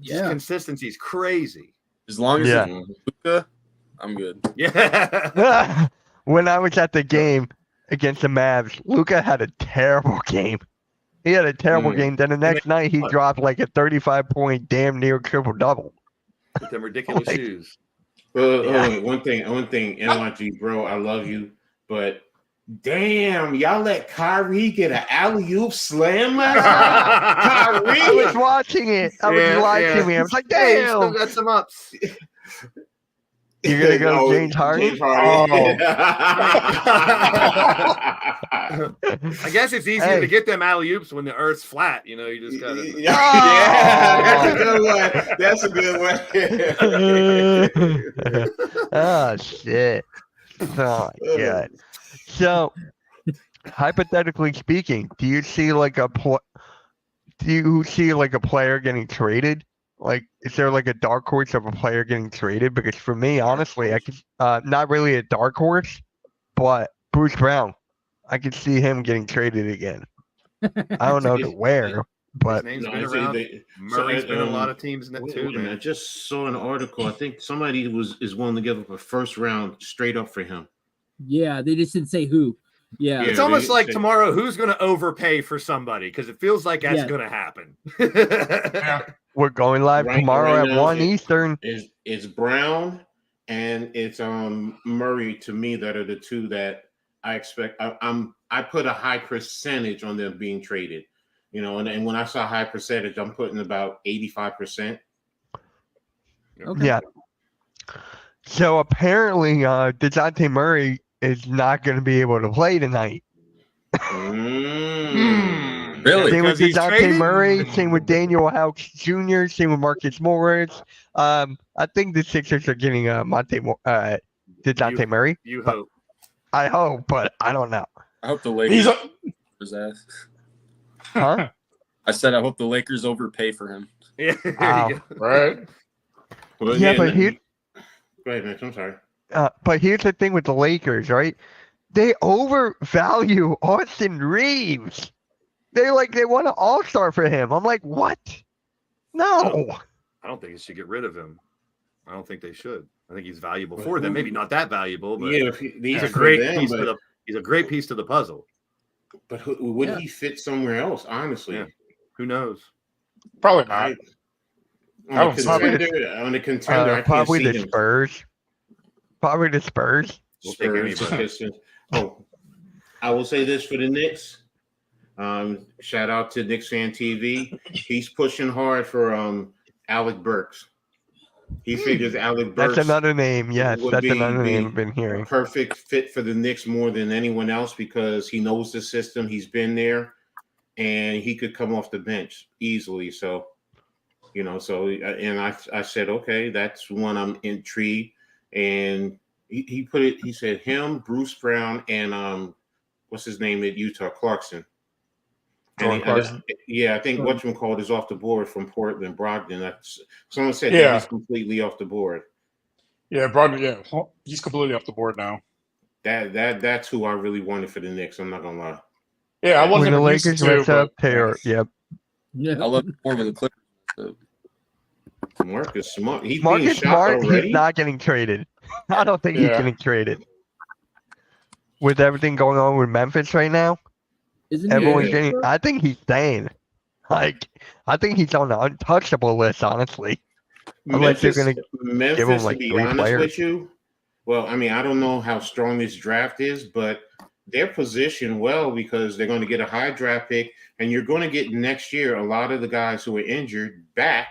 His Yeah. consistency's crazy. As long as Yeah. it's Luka, I'm good. Yeah. When I was at the game against the Mavs, Luca had a terrible game. He had a terrible game. Then the next night, he dropped like a 35-point damn near triple-double. With them ridiculous Like- shoes. One thing, NYG, bro, I love you, but damn, y'all let Kyrie get an alley-oop slam last night? I was Kyrie, watching it. I was Yeah, watching it. I was like, Hey, he still damn. got some ups. You're going to go No, James Harden? James Harden. I guess it's easier Hey. to get them alley oops when the earth's flat. You just gotta. Yeah, that's a good one. That's a good one. Oh, shit. Oh, my God. So, hypothetically speaking, do you see like a player getting traded? Like, is there like a dark horse of a player getting traded? Because for me, honestly, I could not really a dark horse, but Bruce Brown, I could see him getting traded again. I don't know to where, but His name's No, been it's- around. they- Murray's so, been in a lot of teams in that wait, too, wait a minute, I man. just saw an article. I think somebody is willing to give up a first round straight up for him. Yeah, they just didn't say who. Yeah. It's Yeah, almost they- like they- tomorrow, who's going to overpay for somebody? Because it feels like that's Yeah. going to happen. we're going live Right- tomorrow right at now, 1 Eastern. It's Brown and it's Murray to me that are the two that I expect. I put a high percentage on them being traded. And when I saw high percentage, I'm putting about 85%. Okay. Yeah. So apparently, DeJounte Murray is not going to be able to play tonight. Really? Same with Because he's DeJounte traded? Murray, same with Daniel House Jr., same with Marcus Morris. I think the Sixers are getting DeJounte Murray. You but hope. I hope, but I don't know. I hope the He's Lakers. a, his ass. Huh? I said I hope the Lakers overpay for him. Yeah, there Wow. you go. right. Well, Yeah, but go ahead, Mitch. I'm sorry. but here's the thing with the Lakers, right? They overvalue Austin Reeves. They want an all-star for him. I'm like, what? No. I don't think they should get rid of him. I don't think they should. I think he's valuable for them. Maybe not that valuable, but Yeah, he's are a great for them, piece but, to the. He's a great piece to the puzzle. But would he fit somewhere else? Honestly, Yeah. Who knows? Probably not. I, I on, don't a contender, I can't Probably see the him. Spurs. Probably the Spurs. We'll take Spurs, anybody. Pistons. Oh, I will say this for the Knicks. Shout out to Knicks Fan TV. He's pushing hard for Alec Burks. He figures Alec Burks That's another name. Yes, would that's be another name the I've been hearing. perfect fit for the Knicks more than anyone else because he knows the system. He's been there, and he could come off the bench easily. So, and I said, okay, that's one I'm intrigued. And he put it. He said him, Bruce Brown, and what's his name at Utah, Clarkson. And Clarkson. I think whatchamacallit is off the board from Portland, Brogdon. Someone said Yeah. he's completely off the board. Yeah, Brogdon. Yeah, he's completely off the board now. That's who I really wanted for the Knicks. I'm not gonna lie. Yeah, I wanted When the him Lakers too, mess but up, Taylor. Yep. Yeah. I love more of the Clippers. So. Marcus Smart. He's being Marcus shot Smart, already. he's not getting traded. I don't think he's Yeah. getting traded. With everything going on with Memphis right now, Isn't he everyone's good, getting. bro? I think he's staying. Like, I think he's on the untouchable list, honestly. Unless you're gonna Memphis, give him, like, to be 3 honest players. with you. Well, I mean, I don't know how strong this draft is, but they're positioned well because they're going to get a high draft pick, and you're going to get next year a lot of the guys who are injured back,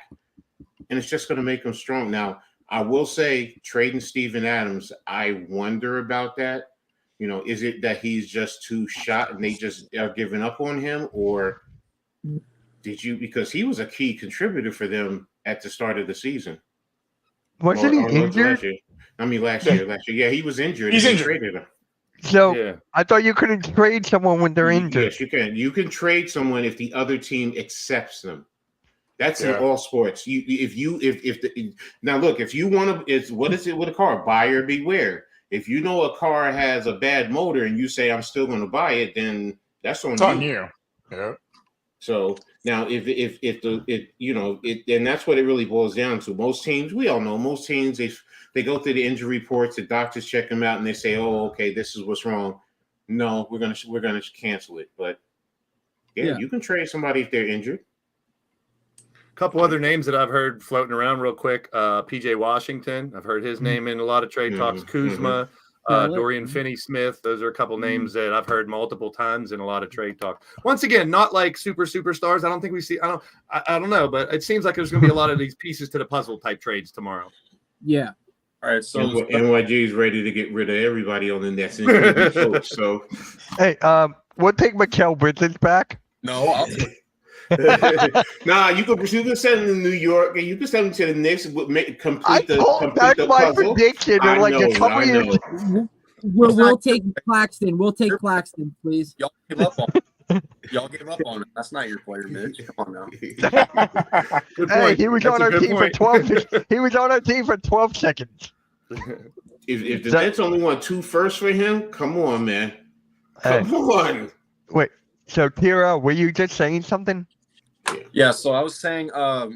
and it's just going to make them strong. Now, I will say, trading Steven Adams, I wonder about that. Is it that he's just too shot and they just are giving up on him, or because he was a key contributor for them at the start of the season? wasn't Or he injured? last year. I mean, last year. Yeah, he was injured. He's and they injured. traded him. So Yeah. I thought you couldn't trade someone when they're injured. Yes, you can. You can trade someone if the other team accepts them. That's in Yeah. all sports. Now look, if you want to, what is it with a car? Buyer beware. If you know a car has a bad motor and you say I'm still going to buy it, then that's on it's on you. you. Yeah. So now, and that's what it really boils down to. Most teams, we all know, most teams they go through the injury reports, the doctors check them out, and they say, "Oh, okay, this is what's wrong." No, we're gonna cancel it. But yeah, you can trade somebody if they're injured. Couple other names that I've heard floating around real quick. PJ Washington. I've heard his name in a lot of trade talks. Kuzma, Dorian Finney-Smith. Those are a couple names that I've heard multiple times in a lot of trade talk. Once again, not like superstars. I don't think we see. I don't know, but it seems like there's going to be a lot of these pieces to the puzzle type trades tomorrow. Yeah. All right, so NYG is ready to get rid of everybody on the Nets. Including Coach, so Hey, we'll take Mikal Bridges back. no, I'll take nah, you can send him to New York, and you can send him to the Knicks. Complete That's the my puzzle. prediction. I In like know, a couple I years. know. We'll take Claxton. We'll take Claxton, please. y'all give up on. Y'all give up on it. That's not your player, Mitch. Come on now. Good Hey, point. he was That's on a our good team for point. 12. He was on our team for 12 seconds. If the Nets only want 2 firsts for him, come on, man. Hey, Come on. wait. So, Tira, were you just saying something? Yeah, so I was saying,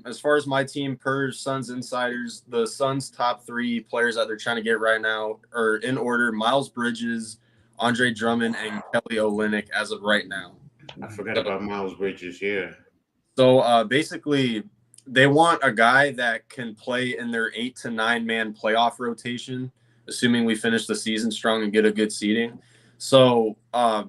as far as my team per Suns insiders, the Suns' top 3 players that they're trying to get right now are in order: Miles Bridges, Andre Drummond, and Kelly Olynyk as of right now. I forgot about Miles Bridges. Yeah. So basically, they want a guy that can play in their 8 to 9 man playoff rotation, assuming we finish the season strong and get a good seeding. So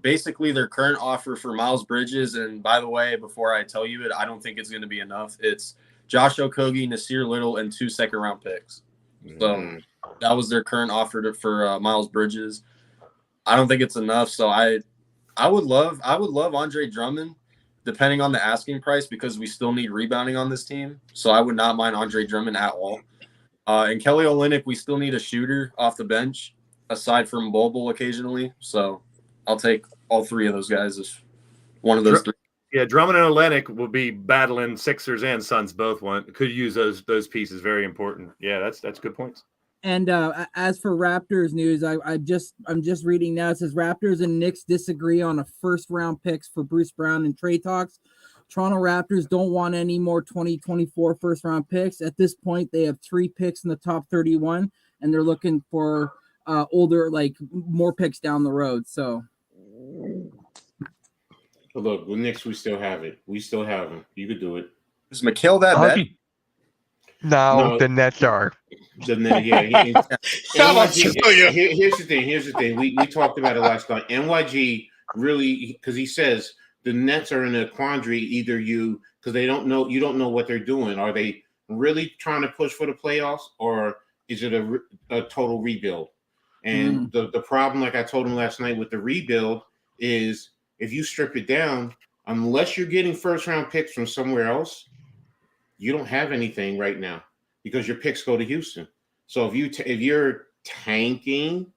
basically, their current offer for Miles Bridges, and by the way, before I tell you it, I don't think it's going to be enough. It's Josh Okogie, Nasir Little, and 2 second-round picks. So that was their current offer for Miles Bridges. I don't think it's enough. So I would love Andre Drummond, depending on the asking price, because we still need rebounding on this team. So I would not mind Andre Drummond at all. And Kelly Olynyk, we still need a shooter off the bench, aside from Bol occasionally. So I'll take all three of those guys as one of those three. Yeah, Drummond and Olynyk will be battling. Sixers and Suns both could use those pieces. Very important. Yeah, that's good points. And as for Raptors news, I'm just reading now. It says Raptors and Knicks disagree on a first round picks for Bruce Brown and trade talks. Toronto Raptors don't want any more 2024 first round picks. At this point, they have 3 picks in the top 31, and they're looking for older, like more picks down the road. So, But look, with Knicks, we still have it. We still have them. You could do it. Is McHale that bad? No, the Nets are. Here's the thing. We talked about it last night. NYG really, because he says the Nets are in a quandary. Either because you don't know what they're doing. Are they really trying to push for the playoffs, or is it a total rebuild? And the problem, like I told him last night with the rebuild, is if you strip it down, unless you're getting first round picks from somewhere else, you don't have anything right now because your picks go to Houston. So if you're tanking,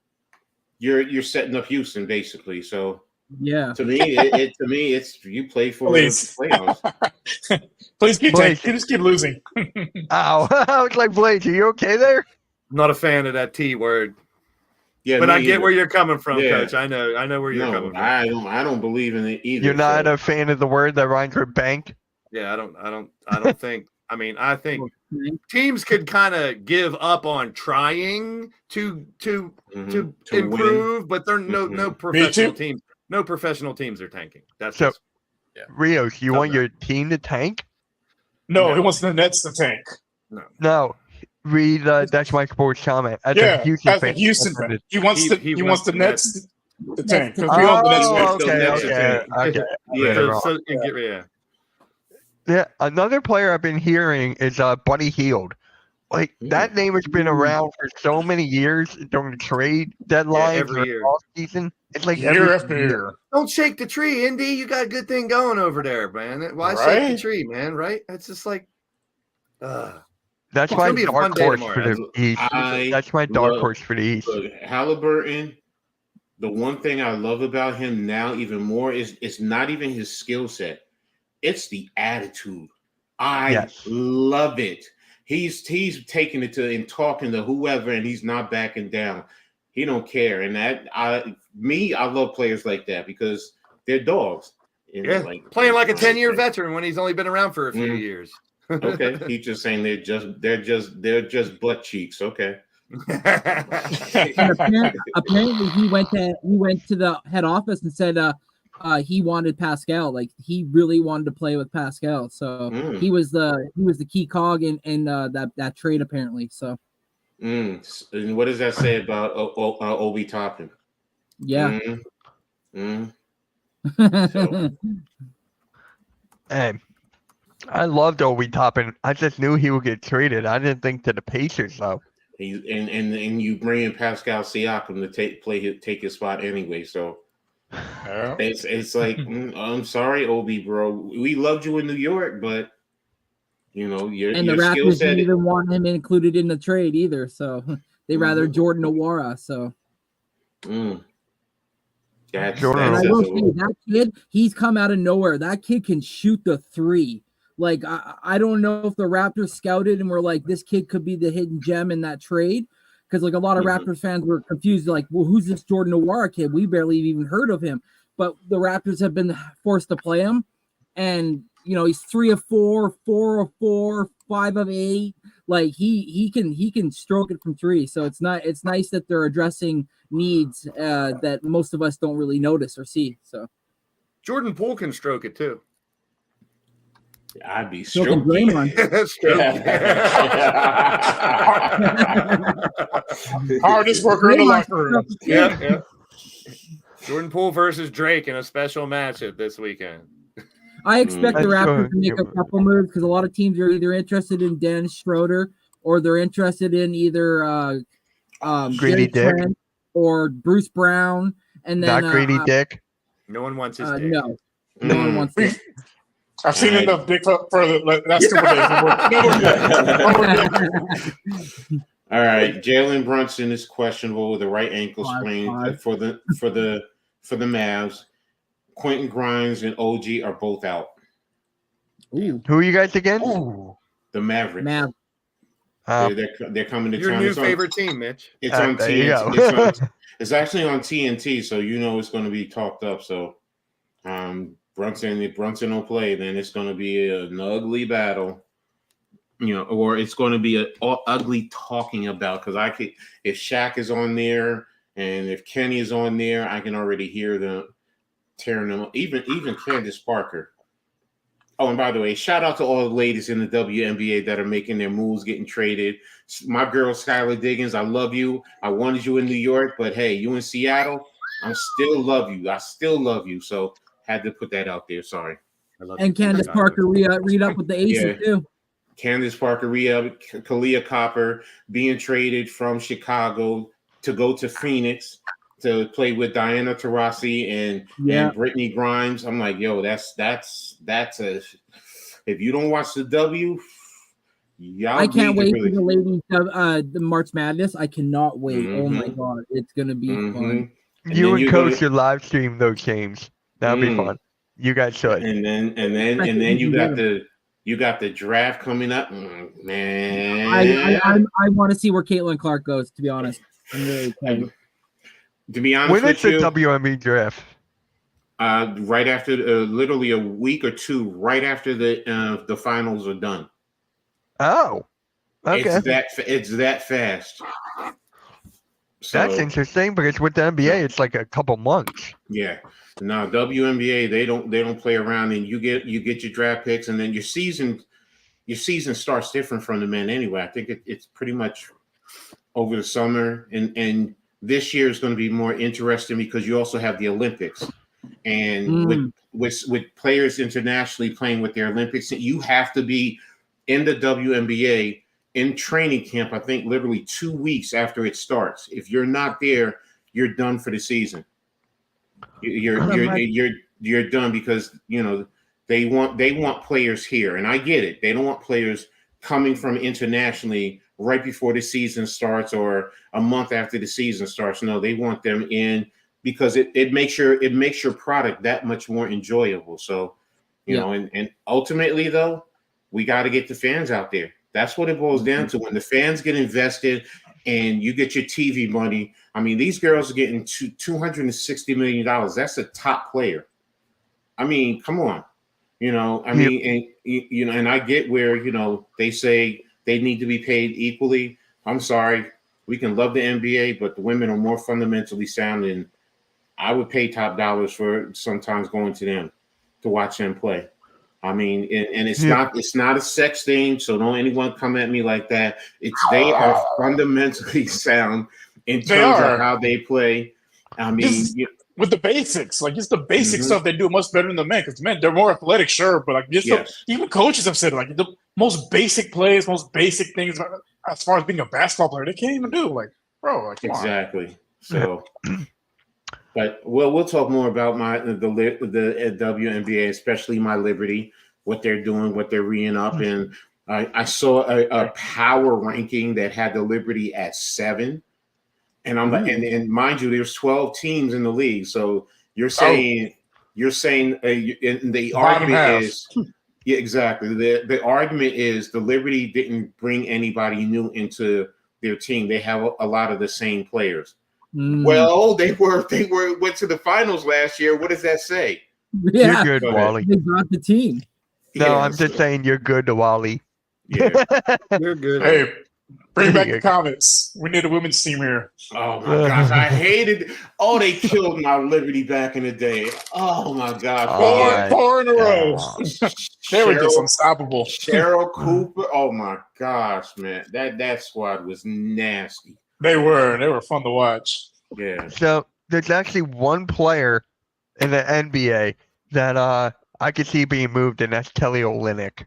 you're setting up Houston basically. So yeah, to me, it's you play for the playoffs. Please keep tanking. Just keep losing. Ow! I was like, Blaze, are you okay there? I'm not a fan of that T word. Yeah, but I get where you're coming from, Yeah. Coach. I know where you're coming from. I don't believe in it either. You're not a fan of the word that rhymes with bank? Yeah, I don't think. I mean, I think teams could kind of give up on trying to improve, but they're no professional teams. No professional teams are tanking. That's So, just, Rios, you want your team to tank? No, he wants the Nets to tank. No. Read That's My Sports comment. As Yeah, a Houston as a fan. Houston fan. He wants the Nets to tank. 'Cause we Oh, want the Nets okay. yeah. Yeah, another player I've been hearing is Buddy Hield. Like that name has been around for so many years during the trade deadline, every year. off season. It's like year after year. Don't shake the tree, Indy. You got a good thing going over there, man. Why shake the tree, man? Right? It's just like, that's it's my gonna be a fun dark day horse tomorrow. for the East. That's my dark horse for the East. Look, Halliburton, the one thing I love about him now even more is it's not even his skill set. It's the attitude. I love it. He's taking it to and talking to whoever, and he's not backing down. He don't care. And I love players like that because they're dogs. And playing like a 10-year veteran when he's only been around for a few years. Okay, he's just saying they're just butt cheeks. Okay. And apparently he went to the head office and said he wanted Pascal. Like he really wanted to play with Pascal. So he was the key cog in that trade apparently. So and what does that say about Obi Toppin? Yeah. Hey, I loved Obi Toppin. I just knew he would get traded. I didn't think to the Pacers though. And you bring in Pascal Siakam to take his spot anyway. So it's like I'm sorry, Obi, bro. We loved you in New York, but your the skill Raptors set. didn't even want him included in the trade either. So they rather Jordan Nwora. So. And I will say that kid, he's come out of nowhere. That kid can shoot the three. Like I don't know if the Raptors scouted and were like, this kid could be the hidden gem in that trade, because like a lot of Raptors fans were confused, like, well, who's this Jordan Nwora kid? We barely even heard of him. But the Raptors have been forced to play him, and he's 3 of 4, 4 of 4, 5 of 8. Like he can stroke it from 3. So it's nice that they're addressing needs that most of us don't really notice or see. So Jordan Poole can stroke it too. I'd be stroking. Hardest worker in the locker room. Yeah. Jordan Poole versus Drake in a special matchup this weekend. I expect the Raptors to make a couple moves because a lot of teams are either interested in Dennis Schroeder or they're interested in either Greedy Dick or Bruce Brown. And then Not greedy dick. No one wants his dick. no, no one wants it. I've seen Right. enough dick for the last couple days. All right, Jalen Brunson is questionable with a right ankle sprain for the Mavs. Quentin Grimes and OG are both out. Ooh, Who are you guys again? Ooh. The Mavericks. man. They're coming to Your town. new It's on- favorite team, Mitch. It's on there you TNT. go. It's actually on TNT, so you know it's going to be talked up. So, Brunson, if Brunson don't play, then it's going to be an ugly battle, or it's going to be an ugly talking about. Because if Shaq is on there and if Kenny is on there, I can already hear them tearing them up. Even Candace Parker. Oh, and by the way, shout out to all the ladies in the WNBA that are making their moves, getting traded. My girl, Skylar Diggins, I love you. I wanted you in New York, but hey, you in Seattle, I still love you. I still love you. So had to put that out there. Sorry. I love And you, Candace Skylar. Parker read up with the Aces Yeah. too. Candace Parker, Kalia Copper being traded from Chicago to go to Phoenix to play with Diana Taurasi and Brittany Grimes. I'm like, yo, that's a. If you don't watch the W, y'all. I can't wait really, for the ladies of the March Madness. I cannot wait. Oh my Mhm. god, it's gonna be fun. And You then and you Coach go should live stream those games. That'd be fun. You guys should. And then you got the draft coming up, man. I want to see where Caitlin Clark goes. To be honest, I'm really excited. To be honest When with is the you, WNBA draft? right after, literally a week or two, right after the finals are done. Oh, okay. It's that fast. So, That's interesting because with the NBA, it's like a couple months. yeah. Now WNBA, they don't play around, and you get your draft picks, and then your season starts different from the men anyway. I think it's pretty much over the summer, and this year is going to be more interesting because you also have the Olympics, and with players internationally playing with their Olympics, you have to be in the WNBA in training camp. I think literally 2 weeks after it starts. If you're not there, you're done for the season. You're done because they want players here, and I get it. They don't want players coming from internationally right before the season starts or a month after the season starts. No, they want them in because it makes your product that much more enjoyable. So, and ultimately though, we got to get the fans out there. That's what it boils down to. When the fans get invested and you get your TV money, I mean, these girls are getting $260 million. That's a top player. I mean, come on. And I get where, they say they need to be paid equally. I'm sorry. We can love the NBA, but the women are more fundamentally sound, and I would pay top dollars for sometimes going to them to watch them play. I mean, and it's not a sex thing, so don't anyone come at me like that. They are fundamentally sound in terms of how they play. I mean, with the basics, like just the basic stuff, they do much better than the men. Because men, they're more athletic, sure, but like even coaches have said like the most basic plays, most basic things as far as being a basketball player, they can't even do. Like, bro, like come exactly. So. But we'll talk more about the WNBA, especially my Liberty, what they're doing, what they're reing up. And I saw a power ranking that had the Liberty at 7. And I'm like, and mind you, there's 12 teams in the league. So you're saying the argument is exactly. The argument is the Liberty didn't bring anybody new into their team. They have a lot of the same players. Well, they went to the finals last year. What does that say? Yeah, You're good, Wally. They got the team. No, I'm just saying you're good to Wally. Yeah. You're good. Hey, bring back the comments. We need a women's team here. Oh my gosh, I hated. Oh, they killed my Liberty back in the day. Oh my God, Four in a row. They were just unstoppable. Cheryl Cooper. Oh my gosh, man, that squad was nasty. They were fun to watch. Yeah. So there's actually one player in the NBA that I could see being moved, and that's Kelly Olynyk.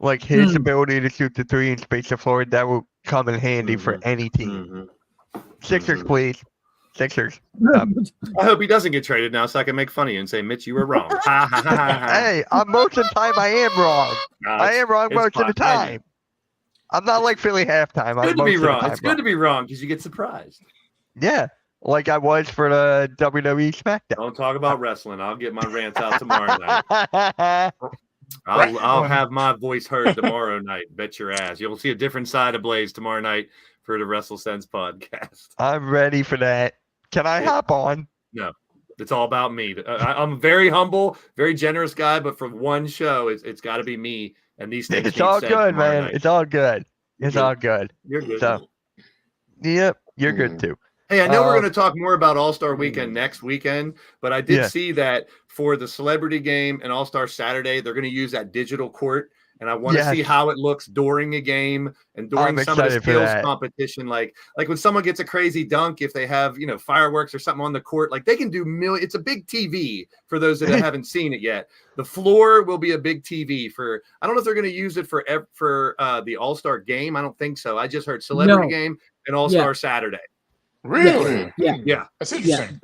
Like his ability to shoot the three and space the floor, that would come in handy for any team. Sixers, please. Sixers. I hope he doesn't get traded now, so I can make fun of you and say, Mitch, you were wrong. Ha ha ha ha. ha. Hey, most of the time I am wrong. No, I am wrong it's most of the fine. I know. time. I'm not like Philly halftime. It's I'm good to be most of the wrong. time It's good to be wrong because you get surprised. Yeah, like I was for the WWE SmackDown. Don't talk about wrestling. I'll get my rants out tomorrow night. I'll have my voice heard tomorrow night. Bet your ass. You'll see a different side of Blaze tomorrow night for the WrestleSense podcast. I'm ready for that. Can I hop on? No, it's all about me. I'm a very humble, very generous guy, but for one show, it's got to be me. And these things. It's all good, man. Night. It's all good. It's Good. all good. You're good. So, yep, you're good too. Hey, I know we're Um, going to talk more about All-Star Weekend next weekend, but I did Yeah. see that for the Celebrity Game and All-Star Saturday, they're going to use that digital court, and I want to Yes. see how it looks during a game and during I'm some of the excited for skills that. competition. Like when someone gets a crazy dunk, if they have fireworks or something on the court, like they can do It's a big TV for those that haven't seen it yet. The floor will be a big TV for. I don't know if they're going to use it for the All-Star Game. I don't think so. I just heard Celebrity No. Game and All-Star Saturday. Really? Yeah. That's interesting.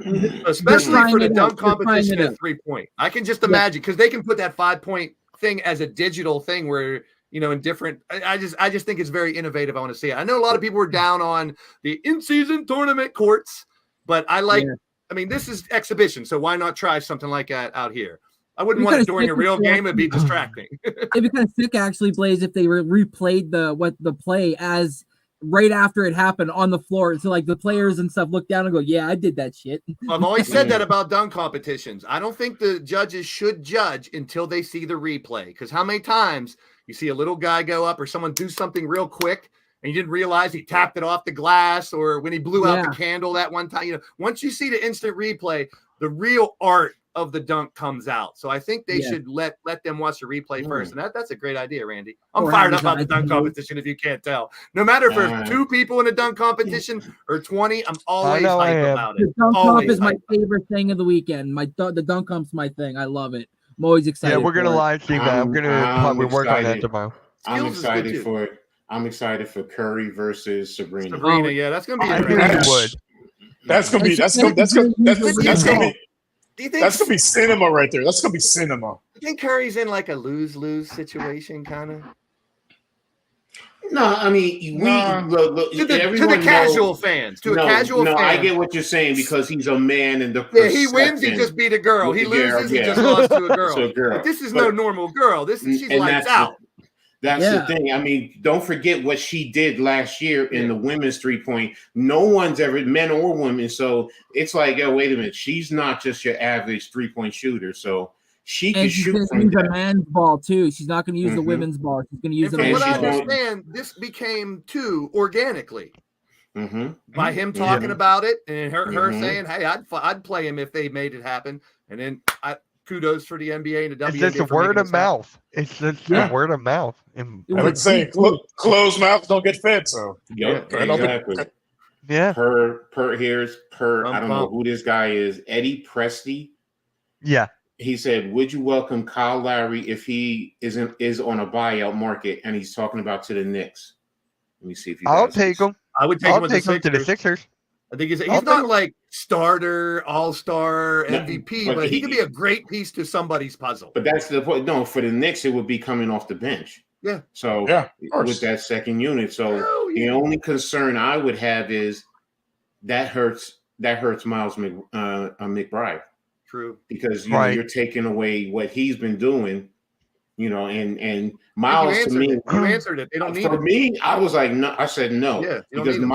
Especially trying for the it out. dunk They're trying competition it at out. 3-point. I can just imagine because they can put that 5-point thing as a digital thing where in different. I just think it's very innovative. I want to see it. I know a lot of people were down on the in-season tournament courts, but I like. Yeah. I mean, this is exhibition, so why not try something like that out here? I wouldn't You want it gotta during a stick real with game; it'd be distracting. It'd be kind of sick, actually, Blaze, if they replayed the play as right after it happened on the floor, so like the players and stuff look down and go, "Yeah, I did that shit." I've always said that about dunk competitions. I don't think the judges should judge until they see the replay. Because how many times you see a little guy go up or someone do something real quick and you didn't realize he tapped it off the glass, or when he blew out the candle that one time. Once you see the instant replay, the real art of the dunk comes out. So I think they should let them watch the replay first. And that's a great idea, Randy. I'm Or fired have up about the dunk competition if you can't tell. No matter if there's 2 people in a dunk competition or 20, I'm always know I hype am. about The it. dunk comp Always is my hype. favorite thing of the weekend. The dunk comp's my thing. I love it. I'm always excited. Yeah, we're gonna for it. live stream that. I'm gonna probably work on that excited. tomorrow. I'm Skills is good, excited too. for it. I'm excited for Curry versus Sabrina. Sabrina, yeah, that's gonna be I interesting. really would. That's gonna be that's gonna be cinema right there. That's gonna be cinema. You think Curry's in like a lose-lose situation, kind of? No, I mean Nah. look, To the everyone casual knows- fans, to no, a casual no, fan. I get what you're saying because he's a man and the Yeah, he wins, he perception- just beat a girl. He Yeah, loses, he yeah. just lost to a girl. To a girl. But this is But- no normal girl. She's and lights that's out. That's Yeah. the thing. I mean, don't forget what she did last year in the women's 3-point. No one's ever, men or women. So it's like, oh, wait a minute. She's not just your average 3-point shooter. So she can And she's shoot going to from use there. a man's ball too. She's not going to use the Mhm. women's ball. She's going to use And the from what I she's going- understand, this became too organically Mm-hmm. by him talking about it and her Mhm. saying, "Hey, I'd play him if they made it happen." And then kudos for the NBA and the It's WNBA. just a for word making of this happen. mouth. It's just Yeah. a word of mouth. And It I would say closed mouths don't get fed. So Yep, I don't think- exactly. yeah, Here's per. I don't know pumped. who this guy is. Eddie Presti. yeah. He said, "Would you welcome Kyle Lowry if he is on a buyout market?" And he's talking about to the Knicks. Let me see if you. I'll guys take can- him. I would take I'll him with take the him to the Sixers. Sixers. I think he's I'll not take- like starter, all-star, No, MVP, but but he he- could be a great piece to somebody's puzzle. But that's the point. No, for the Knicks, it would be coming off the bench. Yeah. So Yeah, of course. with that second unit, so Hell the yeah. only concern I would have is that hurts Miles McBride True. because Right. you're taking away what he's been doing, and You Miles to answered me. it. You answered it. They don't need For it. me, I was like, no. I said no. Yeah, you don't because need him.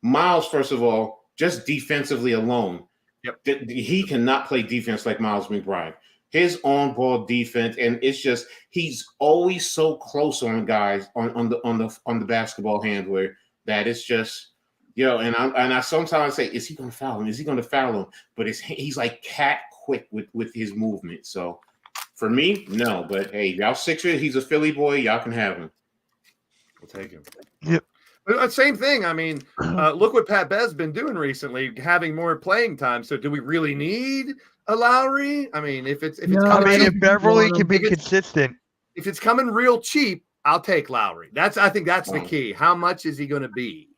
Miles, first of all, just defensively alone, Yep. he cannot play defense like Miles McBride. His on-ball defense, and it's just he's always so close on guys on the basketball handler that it's just and I sometimes say, is he going to foul him? Is he going to foul him? But he's like cat quick with his movement. So for me, no. But hey, y'all Sixers, he's a Philly boy. Y'all can have him. We'll take him. Yep. But same thing. I mean, look what Pat Bev's been doing recently, having more playing time. So, do we really need a Lowry? I mean, if it's No, I coming, mean, don't if think Beverly so. can be If it's- consistent, if it's coming real cheap, I'll take Lowry. I think that's the Wow. key. How much is he going to be?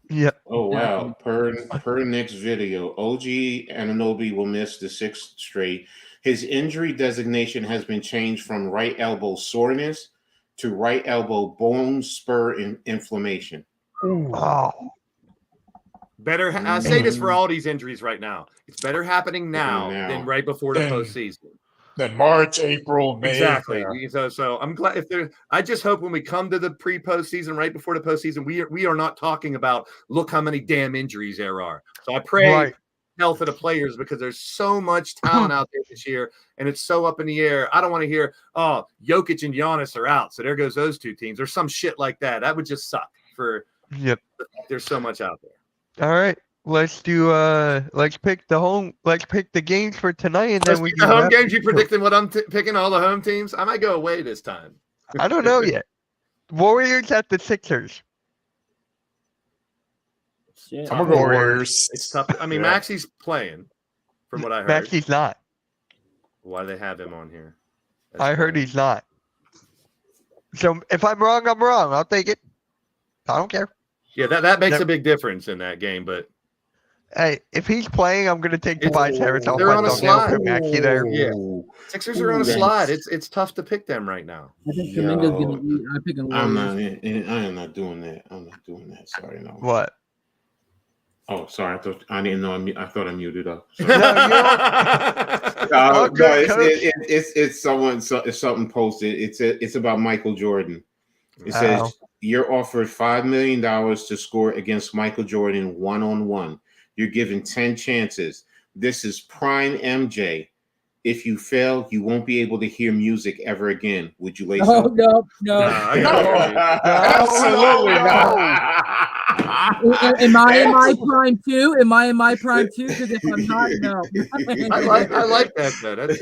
Yep. Oh wow! Exactly. Per Nick's video, OG Ananobi will miss the 6th straight. His injury designation has been changed from right elbow soreness to right elbow bone spur inflammation. Oh, Better. I say this for Mm. all these injuries right now. It's better happening now now. than right before the Then- postseason. Then March, April, May. Exactly. yeah. So I'm glad if there. I just hope when we come to the pre-postseason, right before the postseason, we are not talking about look how many damn injuries there are. So I pray right. health of the players because there's so much talent out there this year, and it's so up in the air. I don't want to hear, oh, Jokic and Giannis are out, so there goes those two teams, or some shit like that. That would just suck. Yep. There's so much out there. All right. Let's do. Let's pick the games for tonight, and then Let's we pick can the home wrap games. You it. predicting what I'm picking? All the home teams. I might go away this time. I don't know yet. Warriors at the Sixers. Shit. I'm gonna go Warriors. Warriors. It's tough. I mean, Yeah. Maxi's playing, from what I heard. Maxi's not. Why do they have him on here? I heard he's not. So if I'm wrong, I'm wrong. I'll take it. I don't care. Yeah, that makes No. a big difference in that game. But Hey, if he's playing, I'm gonna take It's- Tobias Harris off they're my on a thumbnail slide. for Maxi there. Yeah. Sixers are on a Ooh, slide. that's- It's tough to pick them right now. I think Kaminga's Yo. gonna eat. I'm picking I'm Warriors. not. I am not doing that. I'm not doing that. Sorry, no. What? Oh, sorry. I didn't know. I thought I muted up. No, you're No, Okay, Coach. it's someone. It's something posted. It's about Michael Jordan. It says Oh. you're offered $5 million to score against Michael Jordan 1-on-1. You're given 10 chances. This is prime MJ. If you fail, you won't be able to hear music ever again. Would you lace Oh up? no, Nah, no. I got Absolutely not. Am I in my prime too? Am I in my prime too? Because if I'm not, no. I like that though. That's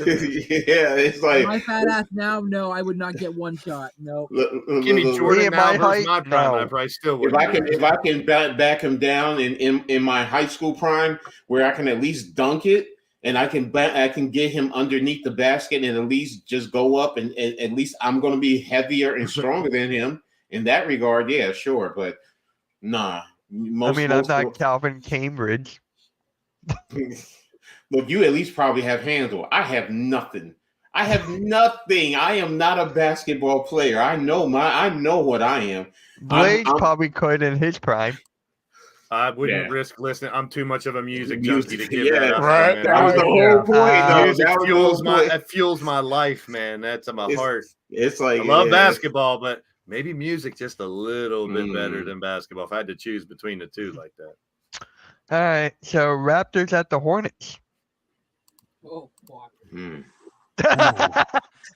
Yeah, it's like my fat ass now. No, I would not get one shot. No. give me Me Jordan and now my versus height? my prime. No. I probably still would. if I can back him down in my high school prime where I can at least dunk it and I can get him underneath the basket and at least just go up and at least I'm going to be heavier and stronger than him in that regard. Yeah, sure, but nah. I'm not Calvin Cambridge. Look, you at least probably have handle. I have nothing. I am not a basketball player. I know what I am. Blades I'm- probably could in his prime. I wouldn't Yeah. risk listening. I'm too much of a music junkie to give Yeah, that up. right. Man. That was the whole Yeah. point. though. Music That was the fuels whole my point. that fuels my life, man. That's in my heart. It's like I love yeah. basketball, but maybe music just a little bit better Mm. than basketball. If I had to choose between the two like that. All right. So Raptors at the Hornets. Oh, fuck. Hmm.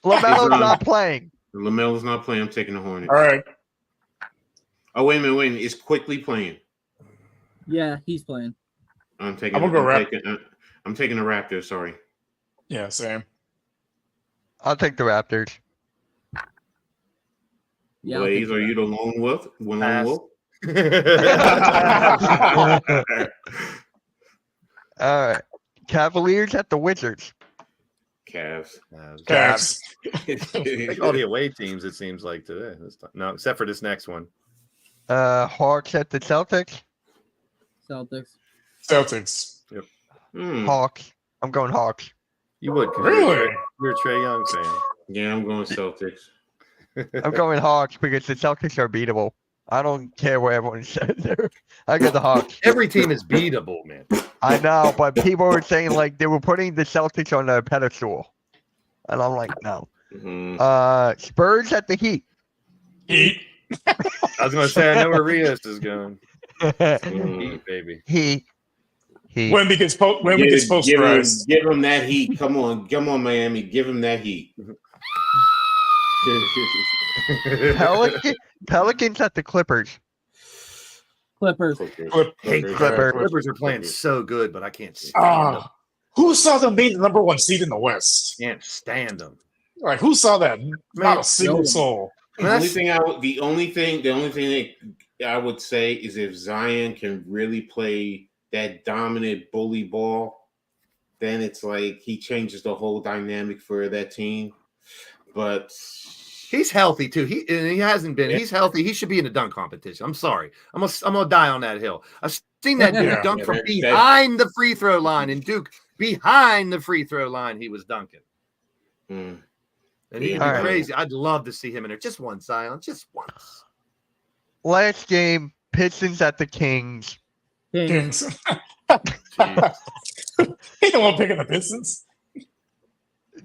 LaMelo's not playing. LaMelo's not playing. I'm taking the Hornets. All right. Oh wait a minute. It's quickly playing. Yeah, he's playing. I'm taking. I'm gonna go I'm taking the Raptors. Sorry. Yeah, same. I'll take the Raptors. Yeah. I'll take Blaze, are that. you the lone wolf? Lone Pass. wolf? All right. Cavaliers at the Wizards. Cavs. Cavs. Like all the away teams, it seems like today. This time. No, except for this next one. Hawks at the Celtics. Celtics. Celtics. Hmm. Hawks. I'm going Hawks. You would, 'cause Really? You're a Trae Young fan. Yeah, I'm going Celtics. I'm going Hawks because the Celtics are beatable. I don't care what everyone says there. I got the Hawks. Every team is beatable, man. I know, but people were saying like they were putting the Celtics on a pedestal. And I'm like, no. Mhm. Spurs at the Heat. Heat. I was going to say, I know where Rios is going. Mhm. Heat, baby. Heat. When we get posterized. Give him that heat. Come on, Miami. Give him that heat. Pelicans at the Clippers. Clippers. Hey, Clippers. Clippers are playing so good, but I can't stand them. Who saw them being the number one seed in the West? Can't stand them. Like, who saw that? Not a single nobody. soul. The only thing that I would say is if Zion can really play that dominant bully ball, then it's like he changes the whole dynamic for that team. But He's healthy too. He hasn't been. He's healthy. He should be in a dunk competition. I'm sorry. I'm gonna die on that hill. I've seen that dude dunk from behind the free throw line, and Duke behind the free throw line. He was dunking, and he'd be crazy. I'd love to see him in there. Just once, Zion. Just once. Last game, Pistons at the Kings. Kings. He don't want to pick up the Pistons.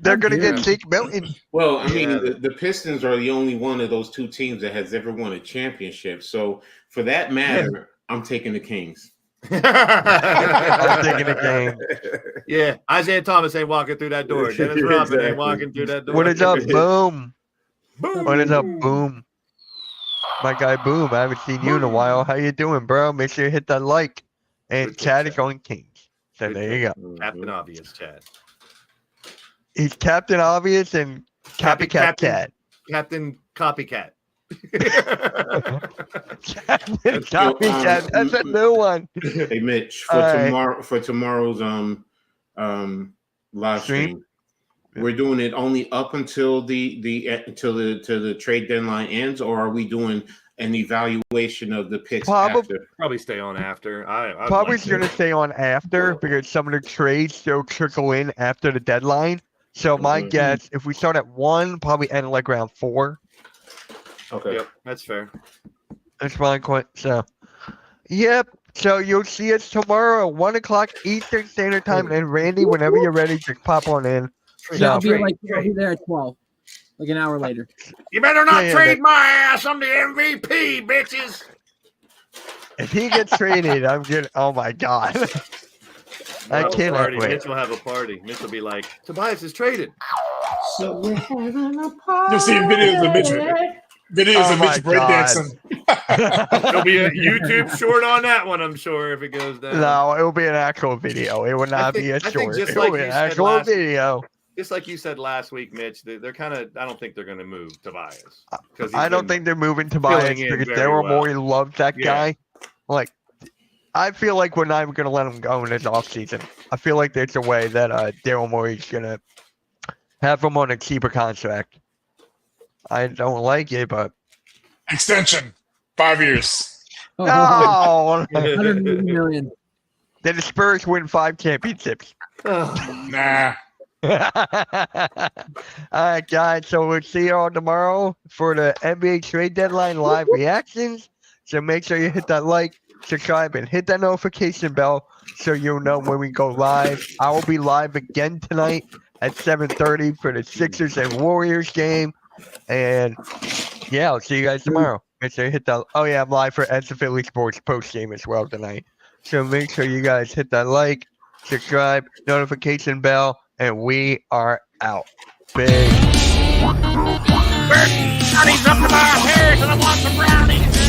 They're going to get Jake Milton. Well, I mean, the Pistons are the only one of those two teams that has ever won a championship. So, for that matter, I'm taking the Kings. I'm taking the game. Yeah, Isaiah Thomas ain't walking through that door. Dennis Rodman ain't walking through that door. What is up, Boom? Boom. What is up, Boom? My guy, Boom. I haven't seen you in a while. How you doing, bro? Make sure you hit that like. And Good Chad job, is going Kings. So there you go. Captain Obvious, Chad. He's Captain Obvious and Copycat Cat. Captain Copycat. Captain Copycat. That's a new one. Hey, Mitch, for tomorrow's live stream, we're doing it only up until the trade deadline ends, or are we doing an evaluation of the picks after? Probably stay on after. I'd Probably like going to stay on after because some of the trades still trickle in after the deadline. So my guess, if we start at 1, probably end like around 4. Okay. Yep, that's fair. That's my question. So, yep. So you'll see us tomorrow at 1 o'clock Eastern Standard Time. And Randy, whenever you're ready, just pop on in. Yeah, I'll be there at 12, like an hour later. You better not trade my ass. I'm the MVP, bitches. If he gets traded, I'm getting. Oh my god. I cannot wait. Mitch will have a party. Mitch will be like, Tobias is traded. So we're having a party. You'll see videos of Mitch. Videos of Mitch breakdancing. There'll be a YouTube short on that one, I'm sure, if it goes down. No, it will be an actual video. It will not be a short. Just It like will be you an said actual video. Just like you said last week, Mitch, they're kind of. I don't think they're going to move Tobias. I don't think they're moving Tobias because Daryl Morey loves that guy. Like, I feel like we're not even going to let him go in this offseason. I feel like there's a way that Daryl Morey's going to have him on a cheaper contract. I don't like it, but extension, 5 years. No, 180 million. Then the Spurs win 5 championships. Nah. All right, guys. So we'll see you all tomorrow for the NBA trade deadline live reactions. So make sure you hit that like, subscribe, and hit that notification bell so you'll know when we go live. I will be live again tonight at 7:30 for the Sixers and Warriors game. And yeah, I'll see you guys tomorrow. Make sure you hit that. Oh yeah, I'm live for Ed's Philly Sports post game as well tonight. So make sure you guys hit that like, subscribe, notification bell, and we are out. Big. Brownies up to my hair, and I want some brownies.